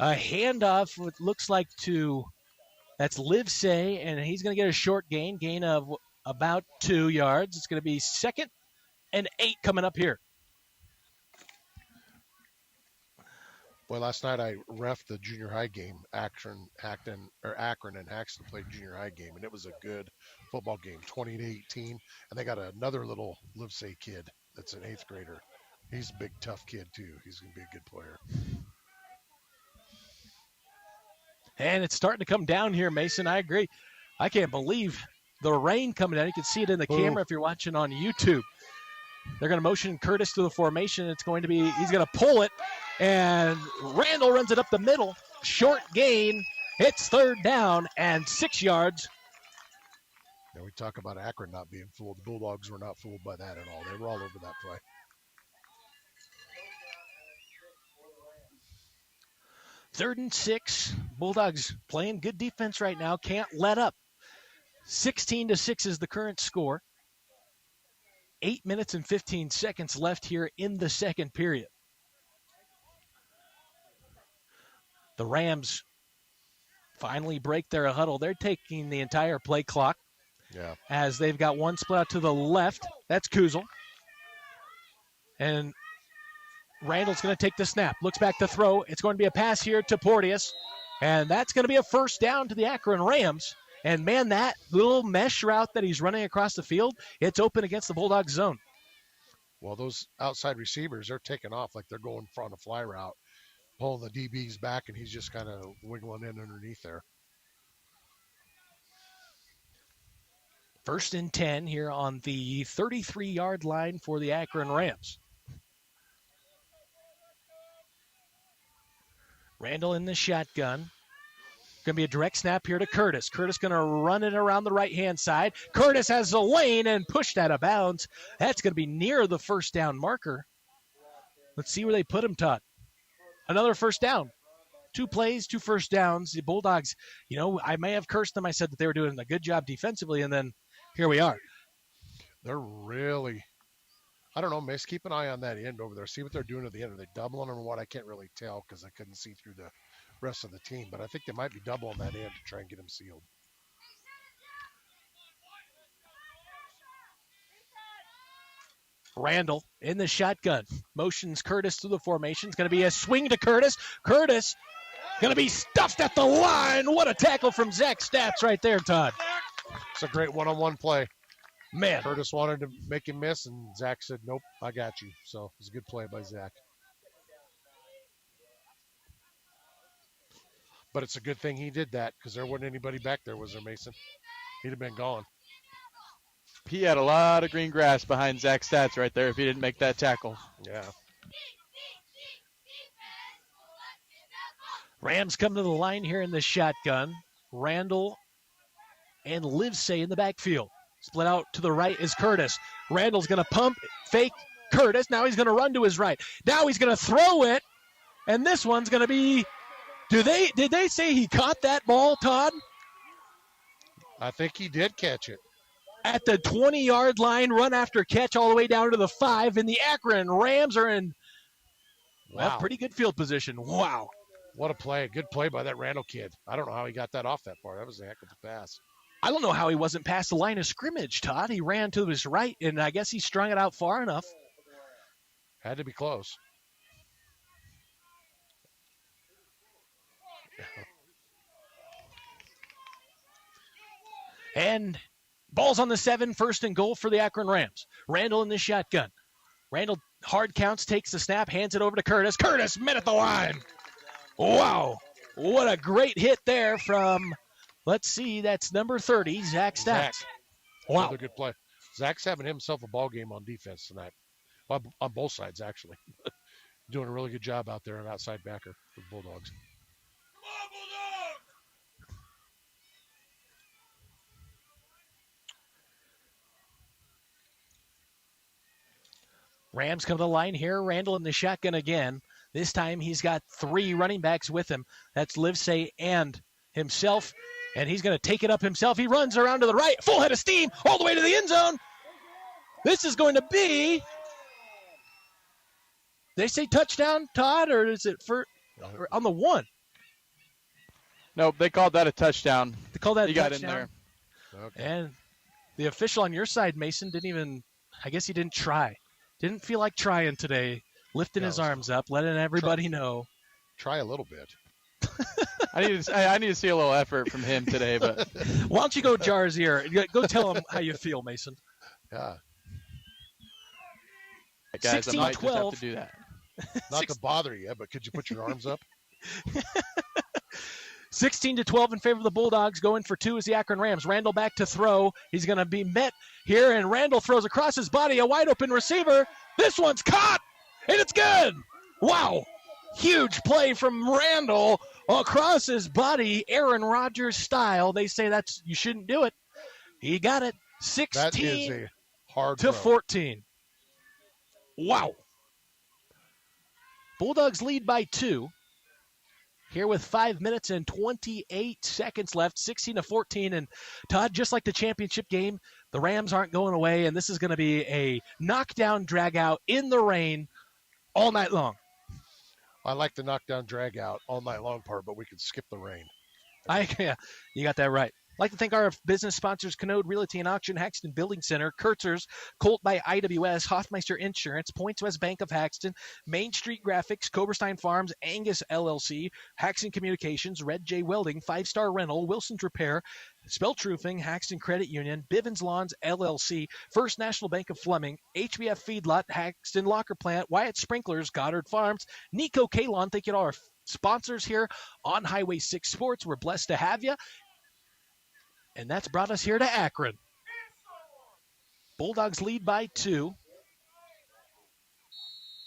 a handoff, it looks like that's Livesay, and he's going to get a short gain of about 2 yards. It's going to be 2nd and 8 coming up here. Boy, last night I reffed the junior high game. Akron and Haxtun played junior high game, and it was a good football game, 20-18. And they got another little Livesay kid that's an 8th grader. He's a big, tough kid, too. He's going to be a good player. And it's starting to come down here, Mason. I agree. I can't believe the rain coming down. You can see it in the camera if you're watching on YouTube. They're going to motion Curtis to the formation. It's going to be, he's going to pull it, and Randall runs it up the middle. Short gain. It's 3rd down and 6 yards. Now we talk about Akron not being fooled. The Bulldogs were not fooled by that at all. They were all over that play. 3rd and 6. Bulldogs playing good defense right now. Can't let up. 16-6 is the current score. 8 minutes and 15 seconds left here in the second period. The Rams finally break their huddle. They're taking the entire play clock. Yeah. As they've got one split out to the left. That's Kuzel. And Randall's going to take the snap. Looks back to throw. It's going to be a pass here to Porteous. And that's going to be a 1st down to the Akron Rams. And, man, that little mesh route that he's running across the field, it's open against the Bulldogs zone. Well, those outside receivers, they're taking off like they're going front a fly route, pulling the DBs back, and he's just kind of wiggling in underneath there. 1st and 10 here on the 33-yard line for the Akron Rams. Randall in the shotgun. Going to be a direct snap here to Curtis. Curtis going to run it around the right-hand side. Curtis has the lane and pushed out of bounds. That's going to be near the 1st down marker. Let's see where they put him, Todd. Another 1st down. 2 plays, 2 1st downs. The Bulldogs, I may have cursed them. I said that they were doing a good job defensively, and then here we are. They're really I don't know, Mace. Keep an eye on that end over there. See what they're doing at the end. Are they doubling them or what? I can't really tell because I couldn't see through the rest of the team. But I think they might be doubling that end to try and get him sealed. Randall in the shotgun. Motions Curtis through the formation. It's going to be a swing to Curtis. Curtis going to be stuffed at the line. What a tackle from Zach Stats right there, Todd. It's a great one-on-one play. Man. Curtis wanted to make him miss, and Zach said, nope, I got you. So it was a good play by Zach. But it's a good thing he did that because there wasn't anybody back there, was there, Mason? He'd have been gone. He had a lot of green grass behind Zach Stats right there if he didn't make that tackle. Yeah. Rams come to the line here in the shotgun. Randall and Livesay in the backfield. Split out to the right is Curtis. Randall's going to pump, fake Curtis. Now he's going to run to his right. Now he's going to throw it, and this one's going to be – did they say he caught that ball, Todd? I think he did catch it. At the 20-yard line, run after catch all the way down to the 5, and the Akron Rams are in pretty good field position. Wow. What a play. Good play by that Randall kid. I don't know how he got that off that far. That was a heck of a pass. I don't know how he wasn't past the line of scrimmage, Todd. He ran to his right, and I guess he strung it out far enough. Had to be close. And ball's on the 7, first and goal for the Akron Rams. Randall in the shotgun. Randall hard counts, takes the snap, hands it over to Curtis. Curtis met at the line. Wow. What a great hit there from, let's see, that's number 30, Zach Stats. Wow. Another good play. Zach's having himself a ball game on defense tonight. Well, on both sides, actually. Doing a really good job out there, an outside backer for the Bulldogs. Rams come to the line here. Randall in the shotgun again. This time he's got 3 running backs with him. That's Livesay and himself. And he's going to take it up himself. He runs around to the right. Full head of steam all the way to the end zone. This is going to be, they say touchdown, Todd, or is it for on the 1? Nope, they called that a touchdown. They called that a touchdown. He got in there. Okay. And the official on your side, Mason, didn't even, I guess he didn't try. Didn't feel like trying today. Lifting his arms up, letting everybody know. Try a little bit. I need to see a little effort from him today. But why don't you go Jar's ear? Go tell him how you feel, Mason. Yeah. Guys, I might just have to do that. Not to bother you, but could you put your arms up? 16-12 in favor of the Bulldogs. Going for 2 is the Akron Rams. Randall back to throw. He's going to be met here, and Randall throws across his body. A wide-open receiver. This one's caught, and it's good. Wow. Huge play from Randall across his body, Aaron Rodgers style. They say that's you shouldn't do it. He got it. 16 that is a hard to throw. 14. Wow. Bulldogs lead by 2. Here with 5 minutes and 28 seconds left, 16-14. And Todd, just like the championship game, the Rams aren't going away, and this is going to be a knockdown, drag-out in the rain all night long. I like the knockdown, drag out all night long part, but we could skip the rain. Yeah, you got that right. I'd like to thank our business sponsors, Canode Realty and Auction, Haxtun Building Center, Kurtzer's, Colt by IWS, Hoffmeister Insurance, Points West Bank of Haxton, Main Street Graphics, Coberstein Farms, Angus LLC, Haxton Communications, Red J Welding, 5-Star Rental, Wilson's Repair, Spelt Roofing, Haxton Credit Union, Bivens Lawns LLC, First National Bank of Fleming, HBF Feedlot, Haxton Locker Plant, Wyatt Sprinklers, Goddard Farms, Nico Kalon. Thank you to all our sponsors here on Highway 6 Sports. We're blessed to have you. And that's brought us here to Akron. Bulldogs lead by 2.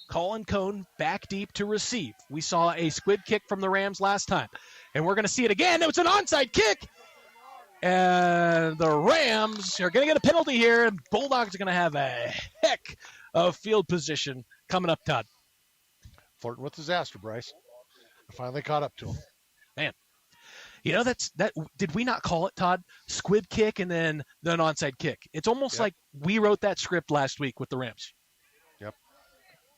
Colin Cone back deep to receive. We saw a squib kick from the Rams last time. And we're going to see it again. It was an onside kick. And the Rams are going to get a penalty here. And Bulldogs are going to have a heck of field position coming up, Todd. Flirting with disaster, Bryce. I finally caught up to him. Man. You know, that. Did we not call it, Todd? Squib kick and then an onside kick. It's almost like we wrote that script last week with the Rams.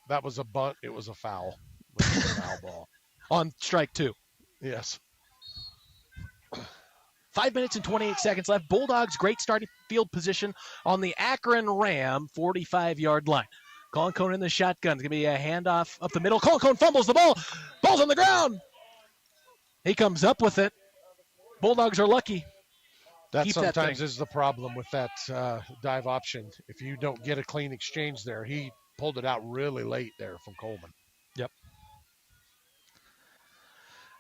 That was a bunt. It was a foul. It was a foul ball. On strike 2. Yes. 5 minutes and 28 seconds left. Bulldogs, great starting field position on the Akron Ram 45-yard line. Colin Cone in the shotgun. It's going to be a handoff up the middle. Colin Cone fumbles the ball. Ball's on the ground. He comes up with it. Bulldogs are lucky. That Keep sometimes thing. is the problem with that dive option. If you don't get a clean exchange there, he pulled it out really late there from Coleman. Yep.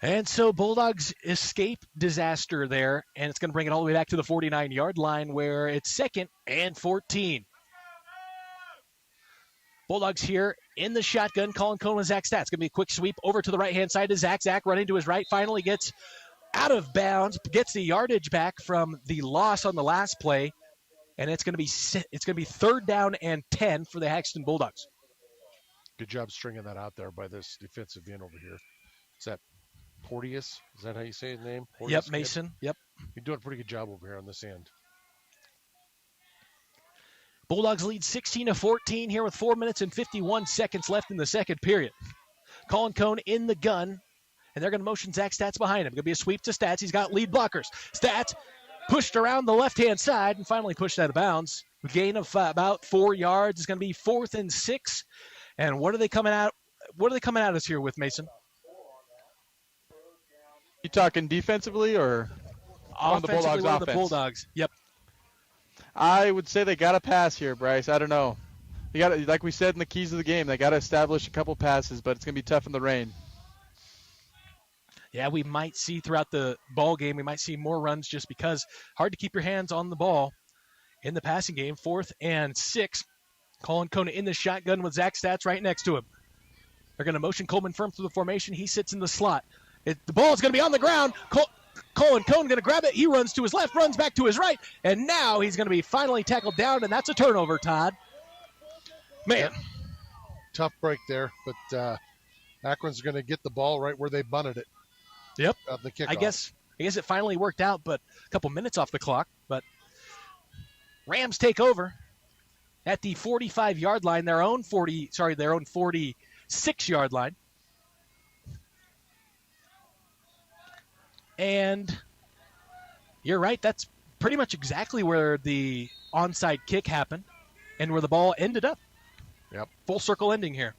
And so Bulldogs escape disaster there, and it's going to bring it all the way back to the 49-yard line where it's 2nd and 14. Bulldogs here in the shotgun, calling Cone with Zach Stats. It's going to be a quick sweep over to the right-hand side to Zach. Zach running to his right, finally gets out of bounds, gets the yardage back from the loss on the last play, and it's going to be 3rd down and 10 for the Haxtun Bulldogs. Good job stringing that out there by this defensive end over here. Is that Porteous? Is that how you say his name? Porteous Yep, kid? Mason. Yep. You're doing a pretty good job over here on this end. Bulldogs lead 16-14 here with 4 minutes and 51 seconds left in the second period. Colin Cone in the gun, and they're going to motion Zach Stats behind him. Going to be a sweep to Stats. He's got lead blockers. Stats pushed around the left-hand side and finally pushed out of bounds. A gain of about 4 yards. It's going to be 4th and 6. And what are they coming at us here with, Mason? You talking defensively or on the Offensively, Bulldogs what are offense? the Bulldogs? Yep. I would say they got to pass here, Bryce. I don't know. You got to, like we said in the keys of the game, they got to establish a couple passes, but it's going to be tough in the rain. Yeah, we might see throughout the ball game, we might see more runs just because hard to keep your hands on the ball in the passing game. 4th and 6. Colin Cone in the shotgun with Zach Stats right next to him. They're going to motion Coleman firm through the formation. He sits in the slot. The ball is going to be on the ground. Colin Cone going to grab it. He runs to his left, runs back to his right, and now he's going to be finally tackled down, and that's a turnover, Todd. Man. Yep. Tough break there, but Akron's going to get the ball right where they bunted it. Yep. The kickoff. I guess it finally worked out, but a couple minutes off the clock. But Rams take over at the 45-yard line, their own 46-yard line. And you're right, that's pretty much exactly where the onside kick happened and where the ball ended up. Yep. Full circle ending here.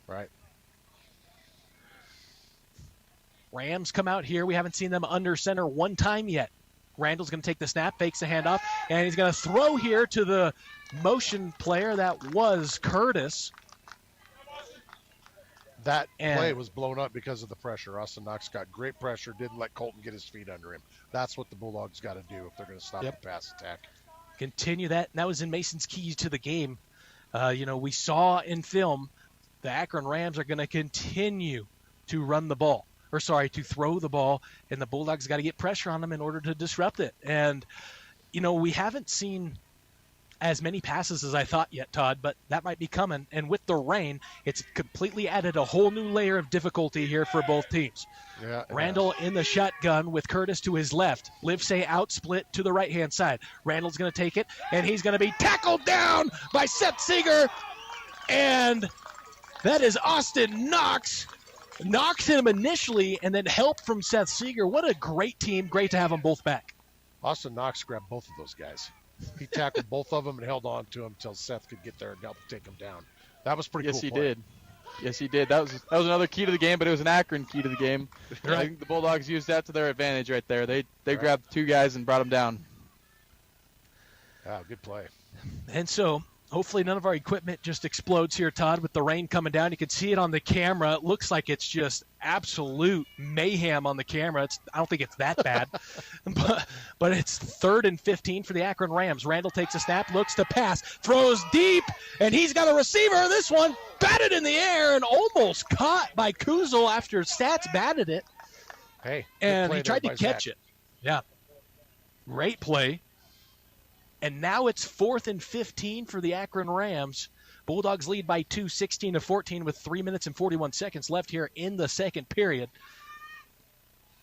Right. Rams come out here. We haven't seen them under center one time yet. Randall's going to take the snap, fakes the handoff, and he's going to throw here to the motion player that was Curtis. That play was blown up because of the pressure. Austin Knox got great pressure, didn't let Colton get his feet under him. That's what the Bulldogs got to do if they're going to stop the pass attack. Continue that. And that was in Mason's keys to the game. We saw in film the Akron Rams are going to continue to run the ball. To throw the ball, and the Bulldogs got to get pressure on them in order to disrupt it. And, we haven't seen as many passes as I thought yet, Todd, but that might be coming. And with the rain, it's completely added a whole new layer of difficulty here for both teams. Yeah, Randall in the shotgun with Curtis to his left. Livesay out split to the right-hand side. Randall's going to take it, and he's going to be tackled down by Seth Seeger. And that is Austin Knox. Knocks him initially, and then help from Seth Seeger. What a great team. Great to have them both back. Austin Knox grabbed both of those guys. He tackled both of them and held on to them until Seth could get there and help take them down. That was pretty cool. Yes, he did. That was another key to the game, but it was an Akron key to the game. Right. I think the Bulldogs used that to their advantage right there. They grabbed 2 guys and brought them down. Wow, good play. And so hopefully none of our equipment just explodes here, Todd, with the rain coming down. You can see it on the camera. It looks like it's just absolute mayhem on the camera. I don't think it's that bad. but it's 3rd and 15 for the Akron Rams. Randall takes a snap, looks to pass, throws deep, and he's got a receiver. This one batted in the air and almost caught by Kuzel after Stats batted it. Hey, and he tried to catch it. Yeah. Great play. And now it's 4th and 15 for the Akron Rams. Bulldogs lead by 2, 16-14 with 3 minutes and 41 seconds left here in the second period.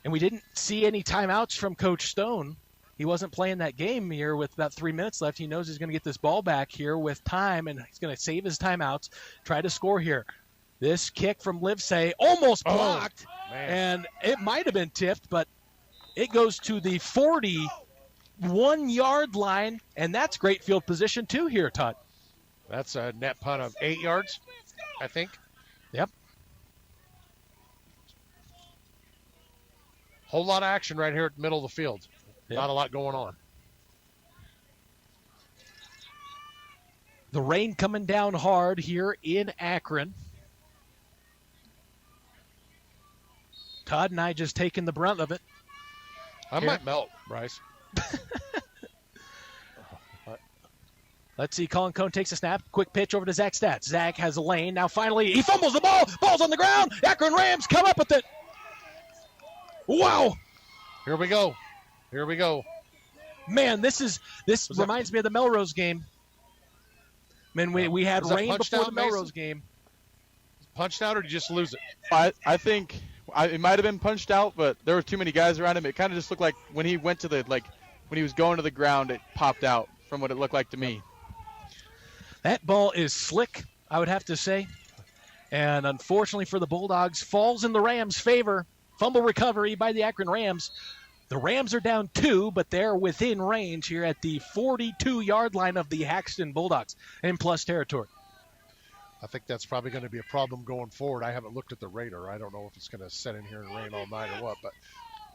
And we didn't see any timeouts from Coach Stone. he wasn't playing that game here with about 3 minutes left. He knows he's going to get this ball back here with time, and he's going to save his timeouts, try to score here. This kick from Livesey almost blocked, and it might have been tipped, but it goes to the 41-yard line, and that's great field position too here, Todd. That's a net punt of 8 yards, I think. Yep. Whole lot of action right here at the middle of the field. Yep. Not a lot going on. The rain coming down hard here in Akron. Todd and I just taking the brunt of it. I might melt, Bryce. Let's see. Colin Cone takes a snap. Quick pitch over to Zach Stats. Zach has a lane. Now finally he fumbles the ball. Ball's on the ground. Akron Rams come up with it. Wow. Here we go. Here we go. Man, this reminds me of the Melrose game. Man, we had rain before the Melrose game. Punched out, or did you just lose it? I think it might have been punched out, but there were too many guys around him. It kind of just looked like when he went to when he was going to the ground, it popped out from what it looked like to me. That ball is slick, I would have to say. And unfortunately for the Bulldogs, falls in the Rams' favor. Fumble recovery by the Akron Rams. The Rams are down 2, but they're within range here at the 42-yard line of the Haxtun Bulldogs in plus territory. I think that's probably going to be a problem going forward. I haven't looked at the radar. I don't know if it's going to set in here and rain all night or what, but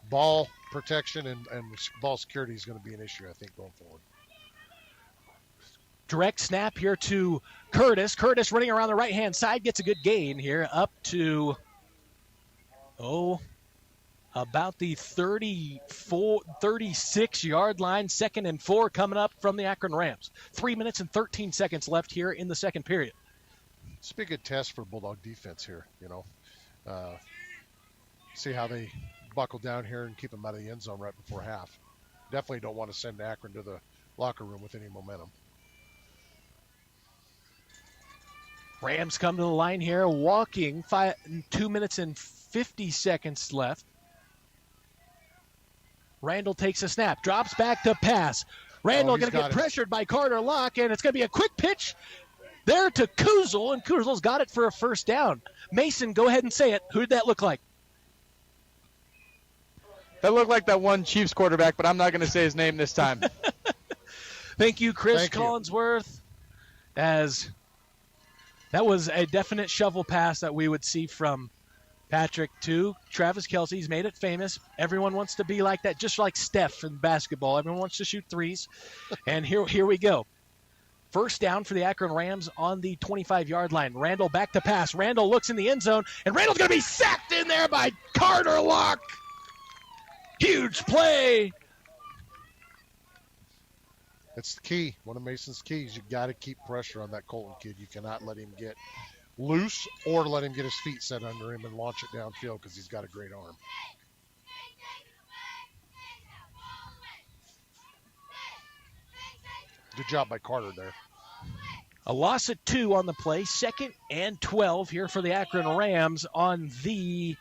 ball protection and ball security is going to be an issue, I think, going forward. Direct snap here to Curtis. Curtis running around the right-hand side gets a good gain here up to, about the 36-yard line. 2nd and 4 coming up from the Akron Rams. 3 minutes and 13 seconds left here in the second period. It's a good test for Bulldog defense here, see how they buckle down here and keep them out of the end zone right before half. Definitely don't want to send Akron to the locker room with any momentum. Rams come to the line here, walking 2 minutes and 50 seconds left. Randall takes a snap, drops back to pass. Randall going to get pressured by Carter Locke, and it's going to be a quick pitch there to Kuzel, and Kuzel's got it for a first down. Mason, go ahead and say it. Who did that look like? That looked like that one Chiefs quarterback, but I'm not going to say his name this time. Thank you, Chris Collinsworth, as that was a definite shovel pass that we would see from Patrick to Travis Kelce. He's made it famous. Everyone wants to be like that, just like Steph in basketball. Everyone wants to shoot threes. And here we go. First down for the Akron Rams on the 25-yard line. Randall back to pass. Randall looks in the end zone, and Randall's going to be sacked in there by Carter Locke. Huge play. It's the key. One of Mason's keys. You got to keep pressure on that Colton kid. You cannot let him get loose or let him get his feet set under him and launch it downfield because he's got a great arm. Good job by Carter there. A loss of 2 on the play. 2nd and 12 here for the Akron Rams on the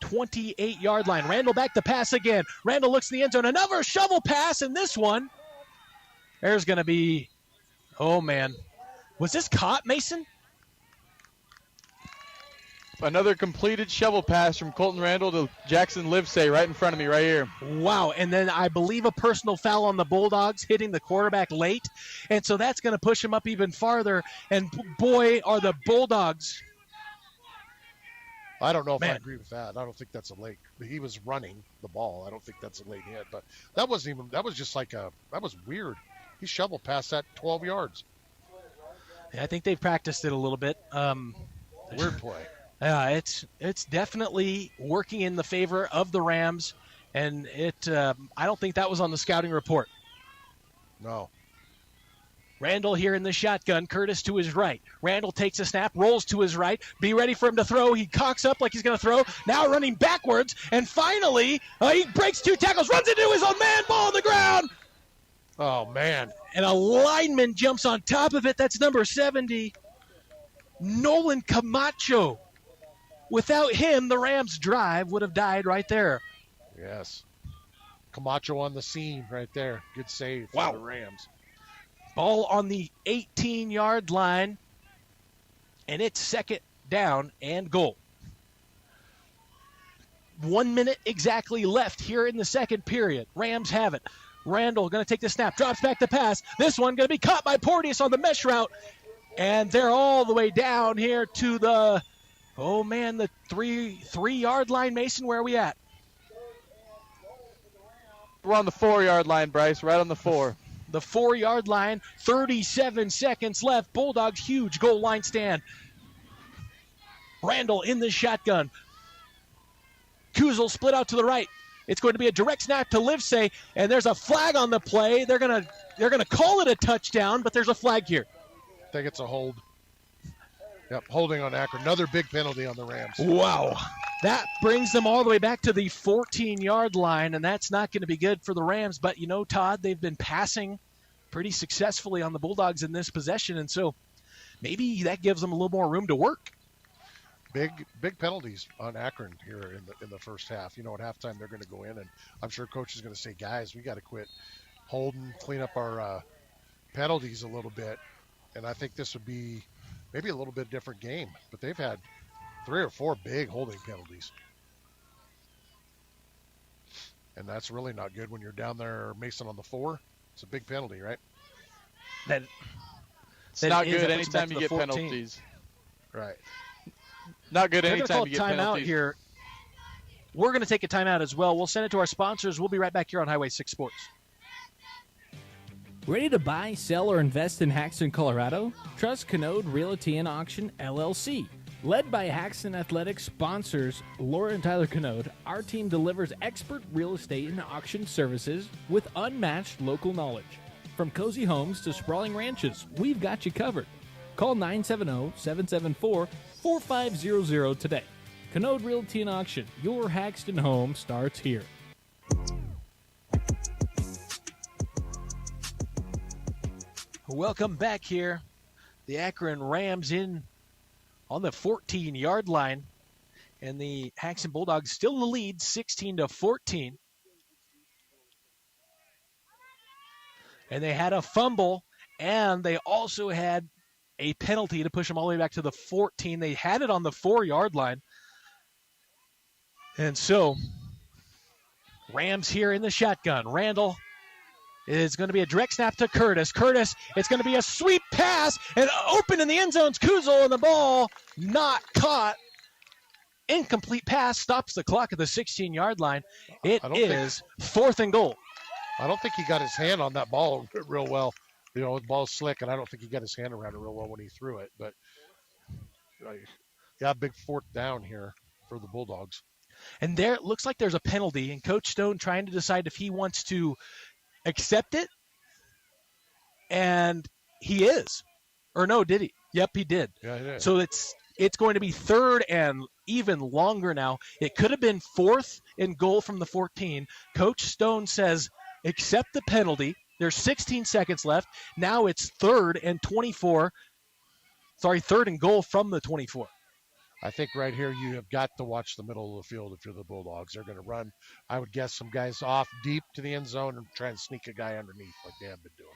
28-yard line. Randall back to pass again. Randall looks in the end zone. Another shovel pass, and this one, there's going to be, oh, man. Was this caught, Mason? Another completed shovel pass from Colton Randall to Jackson Livesey right in front of me right here. Wow, and then I believe a personal foul on the Bulldogs hitting the quarterback late, and so that's going to push him up even farther, and boy, are the Bulldogs. I don't know if I agree with that. I don't think that's a late. He was running the ball. I don't think that's a late hit, but that was just like that was weird. He shoveled past that 12 yards. Yeah, I think they've practiced it a little bit. Weird play. Yeah, it's definitely working in the favor of the Rams, and I don't think that was on the scouting report. No. Randall here in the shotgun, Curtis to his right. Randall takes a snap, rolls to his right, be ready for him to throw. He cocks up like he's going to throw, now running backwards, and finally he breaks 2 tackles, runs into his own man, ball on the ground. Oh, man. And a lineman jumps on top of it. That's number 70, Nolan Camacho. Without him, the Rams' drive would have died right there. Yes. Camacho on the seam right there. Good save for the Rams. Ball on the 18-yard line, and it's second down and goal. 1 minute exactly left here in the second period. Rams have it. Randall going to take the snap, drops back the pass. This one going to be caught by Porteous on the mesh route, and they're all the way down here to the, the 3-yard line. Mason, where are we at? We're on the 4-yard line, Bryce, right on the 4. The 4-yard line, 37 seconds left. Bulldogs huge goal line stand. Randall in the shotgun. Kuzel split out to the right. It's going to be a direct snap to Livesay, and there's a flag on the play. They're gonna call it a touchdown, but there's a flag here. I think it's a hold. Yep, holding on Akron. Another big penalty on the Rams. Wow. That brings them all the way back to the 14-yard line, and that's not going to be good for the Rams. But, Todd, they've been passing pretty successfully on the Bulldogs in this possession, and so maybe that gives them a little more room to work. Big penalties on Akron here in the first half. At halftime they're going to go in, and I'm sure coach is going to say, guys, we got to quit holding, clean up our penalties a little bit. And I think this would be maybe a little bit different game, but they've had 3 or 4 big holding penalties. And that's really not good when you're down there, Mason, on the 4. It's a big penalty, right? It's not good anytime you get 14. penalties. Right. Not good They're anytime you get timeout penalties. here. We're going to take a timeout as well. We'll send it to our sponsors. We'll be right back here on Highway 6 Sports. Ready to buy, sell, or invest in Haxtun, Colorado? Trust Canode Realty and Auction, LLC. Led by Haxtun Athletics sponsors Laura and Tyler Canode, our team delivers expert real estate and auction services with unmatched local knowledge. From cozy homes to sprawling ranches, we've got you covered. Call 970-774-4500 today. Canode Realty and Auction, your Haxtun home starts here. Welcome back here. The Akron Rams in on the 14-yard line, and the Haxtun Bulldogs still in the lead, 16-14. And they had a fumble, and they also had a penalty to push them all the way back to the 14. They had it on the 4-yard line. And so, Rams here in the shotgun. Randall is going to be a direct snap to Curtis. Curtis, it's going to be a sweep pass, and open in the end zone's Kuzel, and the ball not caught. Incomplete pass stops the clock at the 16-yard line. It is 4th and goal. I don't think he got his hand on that ball real well. The ball's slick, and I don't think he got his hand around it real well when he threw it. But, big 4th down here for the Bulldogs. And there, it looks like there's a penalty, and Coach Stone trying to decide if he wants to accept it. And he is. Or no, did he? Yep, he did. Yeah, he did. So it's going to be 3rd and even longer now. It could have been 4th and goal from the 14. Coach Stone says, accept the penalty. There's 16 seconds left. Now it's 3rd and 24. 3rd and goal from the 24. I think right here you have got to watch the middle of the field if you're the Bulldogs. They're going to run, I would guess, some guys off deep to the end zone and try and sneak a guy underneath like they have been doing.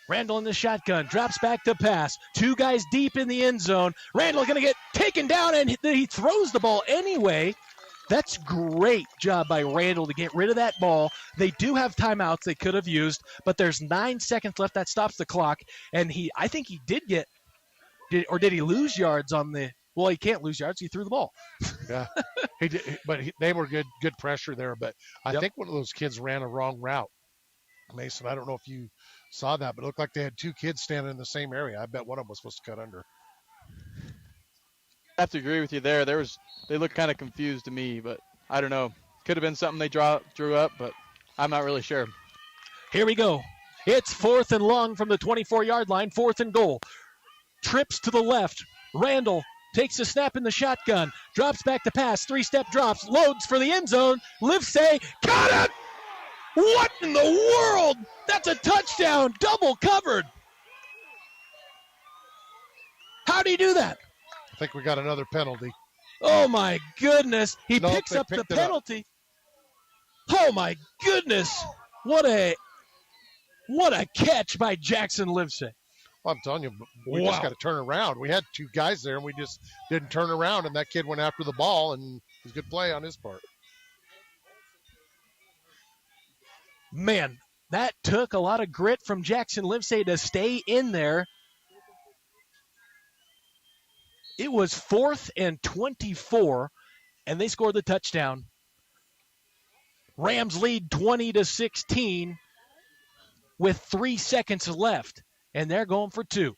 Randall in the shotgun, drops back to pass. 2 guys deep in the end zone. Randall going to get taken down, and he throws the ball anyway. That's great job by Randall to get rid of that ball. They do have timeouts they could have used, but there's 9 seconds left. That stops the clock, and I think he did get – did he lose yards on the – well, he can't lose yards. He threw the ball. Yeah, he did, but they were good pressure there. But I think one of those kids ran a wrong route. Mason, I don't know if you saw that, but it looked like they had 2 kids standing in the same area. I bet one of them was supposed to cut under. I have to agree with you there. They look kind of confused to me, but I don't know. Could have been something they drew up, but I'm not really sure. Here we go. It's 4th and long from the 24-yard line, 4th and goal. Trips to the left. Randall takes a snap in the shotgun, drops back to pass, 3-step drops, loads for the end zone. Livesay, got it! What in the world? That's a touchdown, double covered. How do you do that? I think we got another penalty. Oh, my goodness. He picks up the penalty. Oh my goodness! What a catch by Jackson Livesay. Well, I'm telling you, we just Wow. got to turn around. We had two guys there, and we just didn't turn around, and that kid went after the ball, and it was a good play on his part. Man, that took a lot of grit from Jackson Livesay to stay in there. It was 4th and 24, and they scored the touchdown. Rams lead 20-16 with 3 seconds left, and they're going for 2.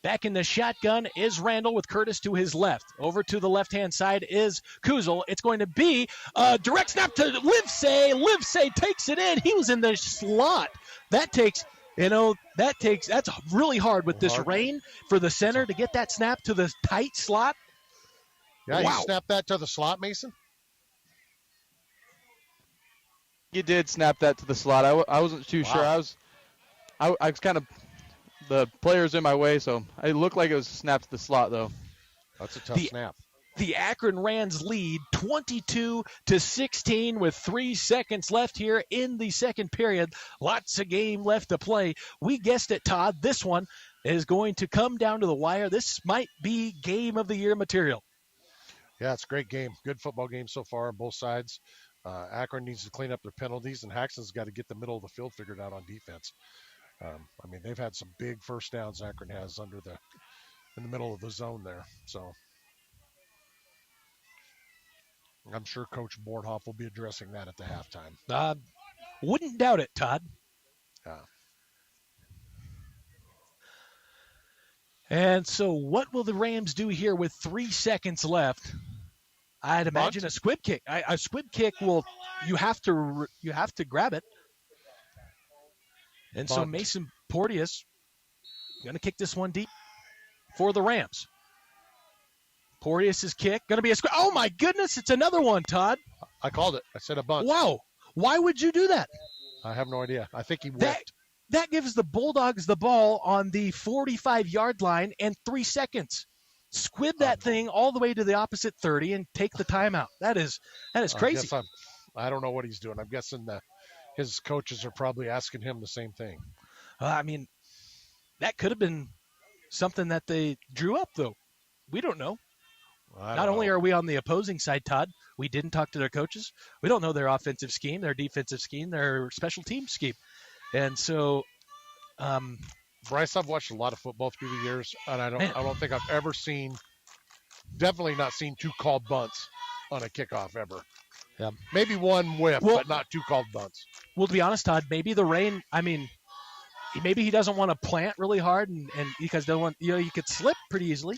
Back in the shotgun is Randall with Curtis to his left. Over to the left-hand side is Kuzel. It's going to be a direct snap to Livesay. Livesay takes it in. He was in the slot. That's really hard with this rain for the center to get that snap to the tight slot. Yeah, wow. You snapped that to the slot, Mason? You did snap that to the slot. I wasn't too sure. I was kind of, the player's in my way, so it looked like it was snapped to the slot, though. That's a tough snap. The Akron Rams lead 22-16 with 3 seconds left here in the second period. Lots of game left to play. We guessed it, Todd. This one is going to come down to the wire. This might be game of the year material. Yeah, it's a great game. Good football game so far on both sides. Akron needs to clean up their penalties, and Haxton's got to get the middle of the field figured out on defense. They've had some big first downs Akron has in the middle of the zone there. So I'm sure Coach Bordhoff will be addressing that at the halftime. Wouldn't doubt it, Todd. And so what will the Rams do here with 3 seconds left? I'd imagine a squib kick. A squib kick you have to grab it. And so Mason Porteous going to kick this one deep for the Rams. Porteous' kick going to be a squib. Oh my goodness, it's another one, Todd. I called it. I said a bunt. Wow. Why would you do that? I have no idea. I think he whipped. That gives the Bulldogs the ball on the 45-yard line and 3 seconds. Squib that thing all the way to the opposite 30 and take the timeout. That is crazy. I don't know what he's doing. I'm guessing that his coaches are probably asking him the same thing. That could have been something that they drew up, though. We don't know. Not only are we on the opposing side, Todd, we didn't talk to their coaches. We don't know their offensive scheme, their defensive scheme, their special team scheme. And so, Bryce, I've watched a lot of football through the years, and I don't think I've ever definitely not seen 2 called bunts on a kickoff ever. Yeah. Maybe 1 whiff, but not 2 called bunts. Well, to be honest, Todd, maybe the rain, maybe he doesn't want to plant really hard and because you could slip pretty easily.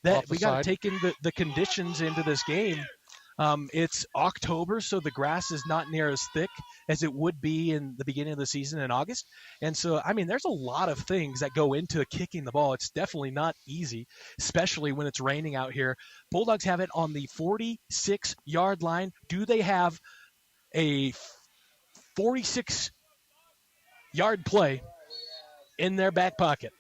That we got to take in the conditions into this game. It's October, so the grass is not near as thick as it would be in the beginning of the season in August. And so, there's a lot of things that go into kicking the ball. It's definitely not easy, especially when it's raining out here. Bulldogs have it on the 46-yard line. Do they have a 46-yard play in their back pocket?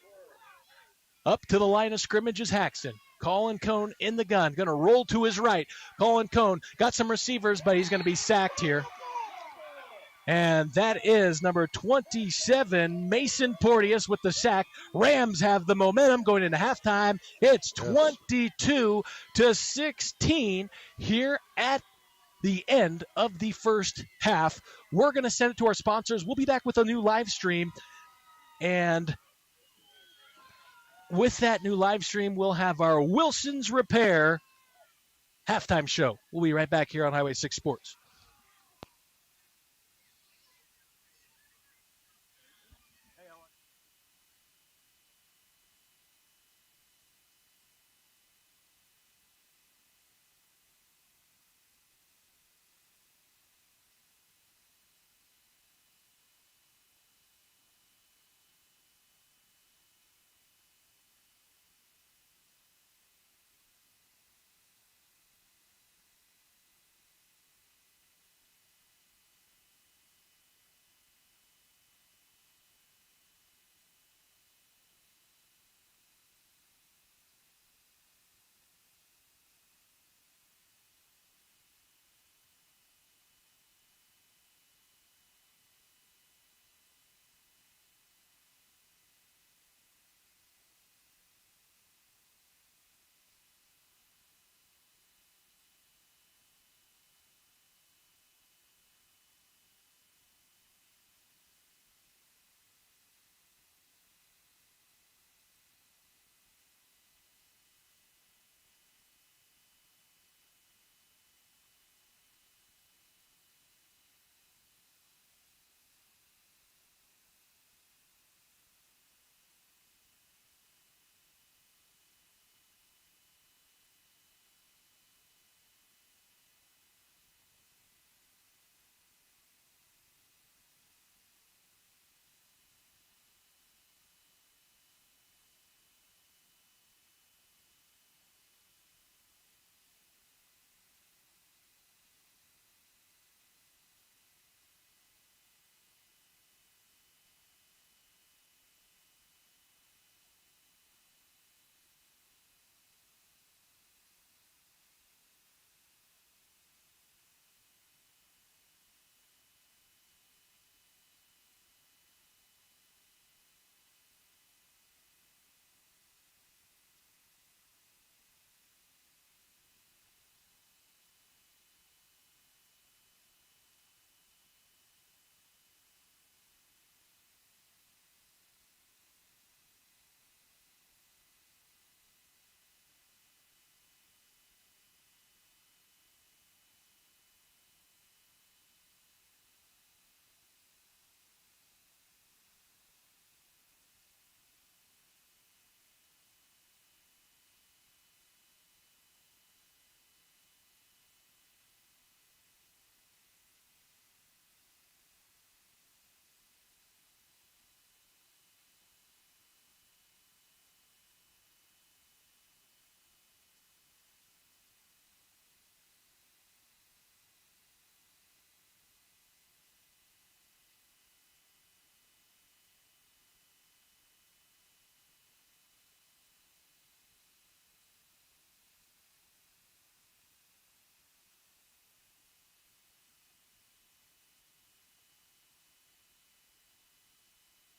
Up to the line of scrimmage is Haxtun. Colin Cone in the gun. Going to roll to his right. Colin Cone got some receivers, but he's going to be sacked here. And that is number 27, Mason Porteous with the sack. Rams have the momentum going into halftime. It's 22-16 here at the end of the first half. We're going to send it to our sponsors. We'll be back with a new live stream. And with that new live stream, we'll have our Wilson's Repair halftime show. We'll be right back here on Highway 6 Sports.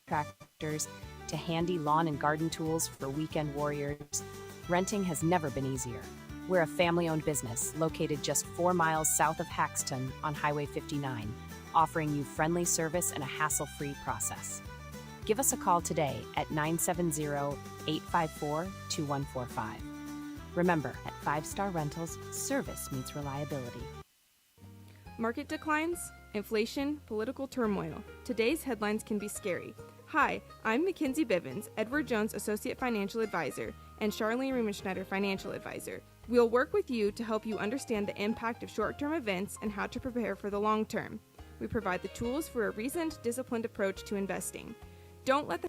contractors to handy lawn and garden tools for weekend warriors, renting has never been easier. We're a family-owned business located just 4 miles south of Haxtun on Highway 59, offering you friendly service and a hassle-free process. Give us a call today at 970-854-2145. Remember, at 5-Star Rentals, service meets reliability. Market declines, inflation, political turmoil. Today's headlines can be scary. Hi, I'm Mackenzie Bivens, Edward Jones Associate Financial Advisor, and Charlene Rumenschneider Financial Advisor. We'll work with you to help you understand the impact of short-term events and how to prepare for the long term. We provide the tools for a reasoned, disciplined approach to investing. Don't let the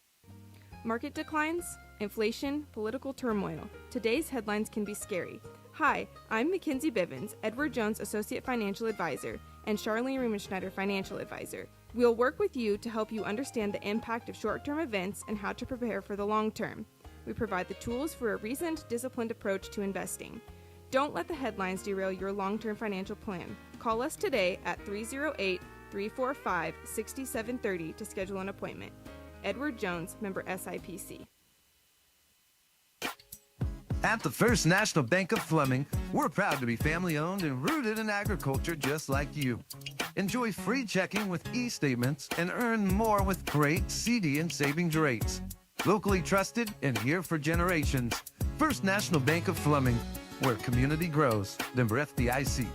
market declines, inflation, political turmoil. Today's headlines can be scary. Hi, I'm Mackenzie Bivens, Edward Jones Associate Financial Advisor, and Charlene Rumenschneider Financial Advisor. We'll work with you to help you understand the impact of short-term events and how to prepare for the long term. We provide the tools for a reasoned, disciplined approach to investing. Don't let the headlines derail your long-term financial plan. Call us today at 308-345-6730 to schedule an appointment. Edward Jones, member SIPC. At the First National Bank of Fleming, we're proud to be family-owned and rooted in agriculture just like you. Enjoy free checking with e-statements and earn more with great CD and savings rates. Locally trusted and here for generations. First National Bank of Fleming, where community grows. Member FDIC.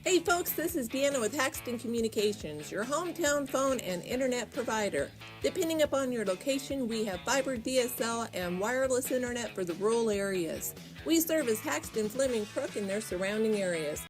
Hey folks, this is Deanna with Haxtun Communications, your hometown phone and internet provider. Depending upon your location, we have fiber, DSL, and wireless internet for the rural areas. We service Haxtun, Fleming, Crook, and their surrounding areas.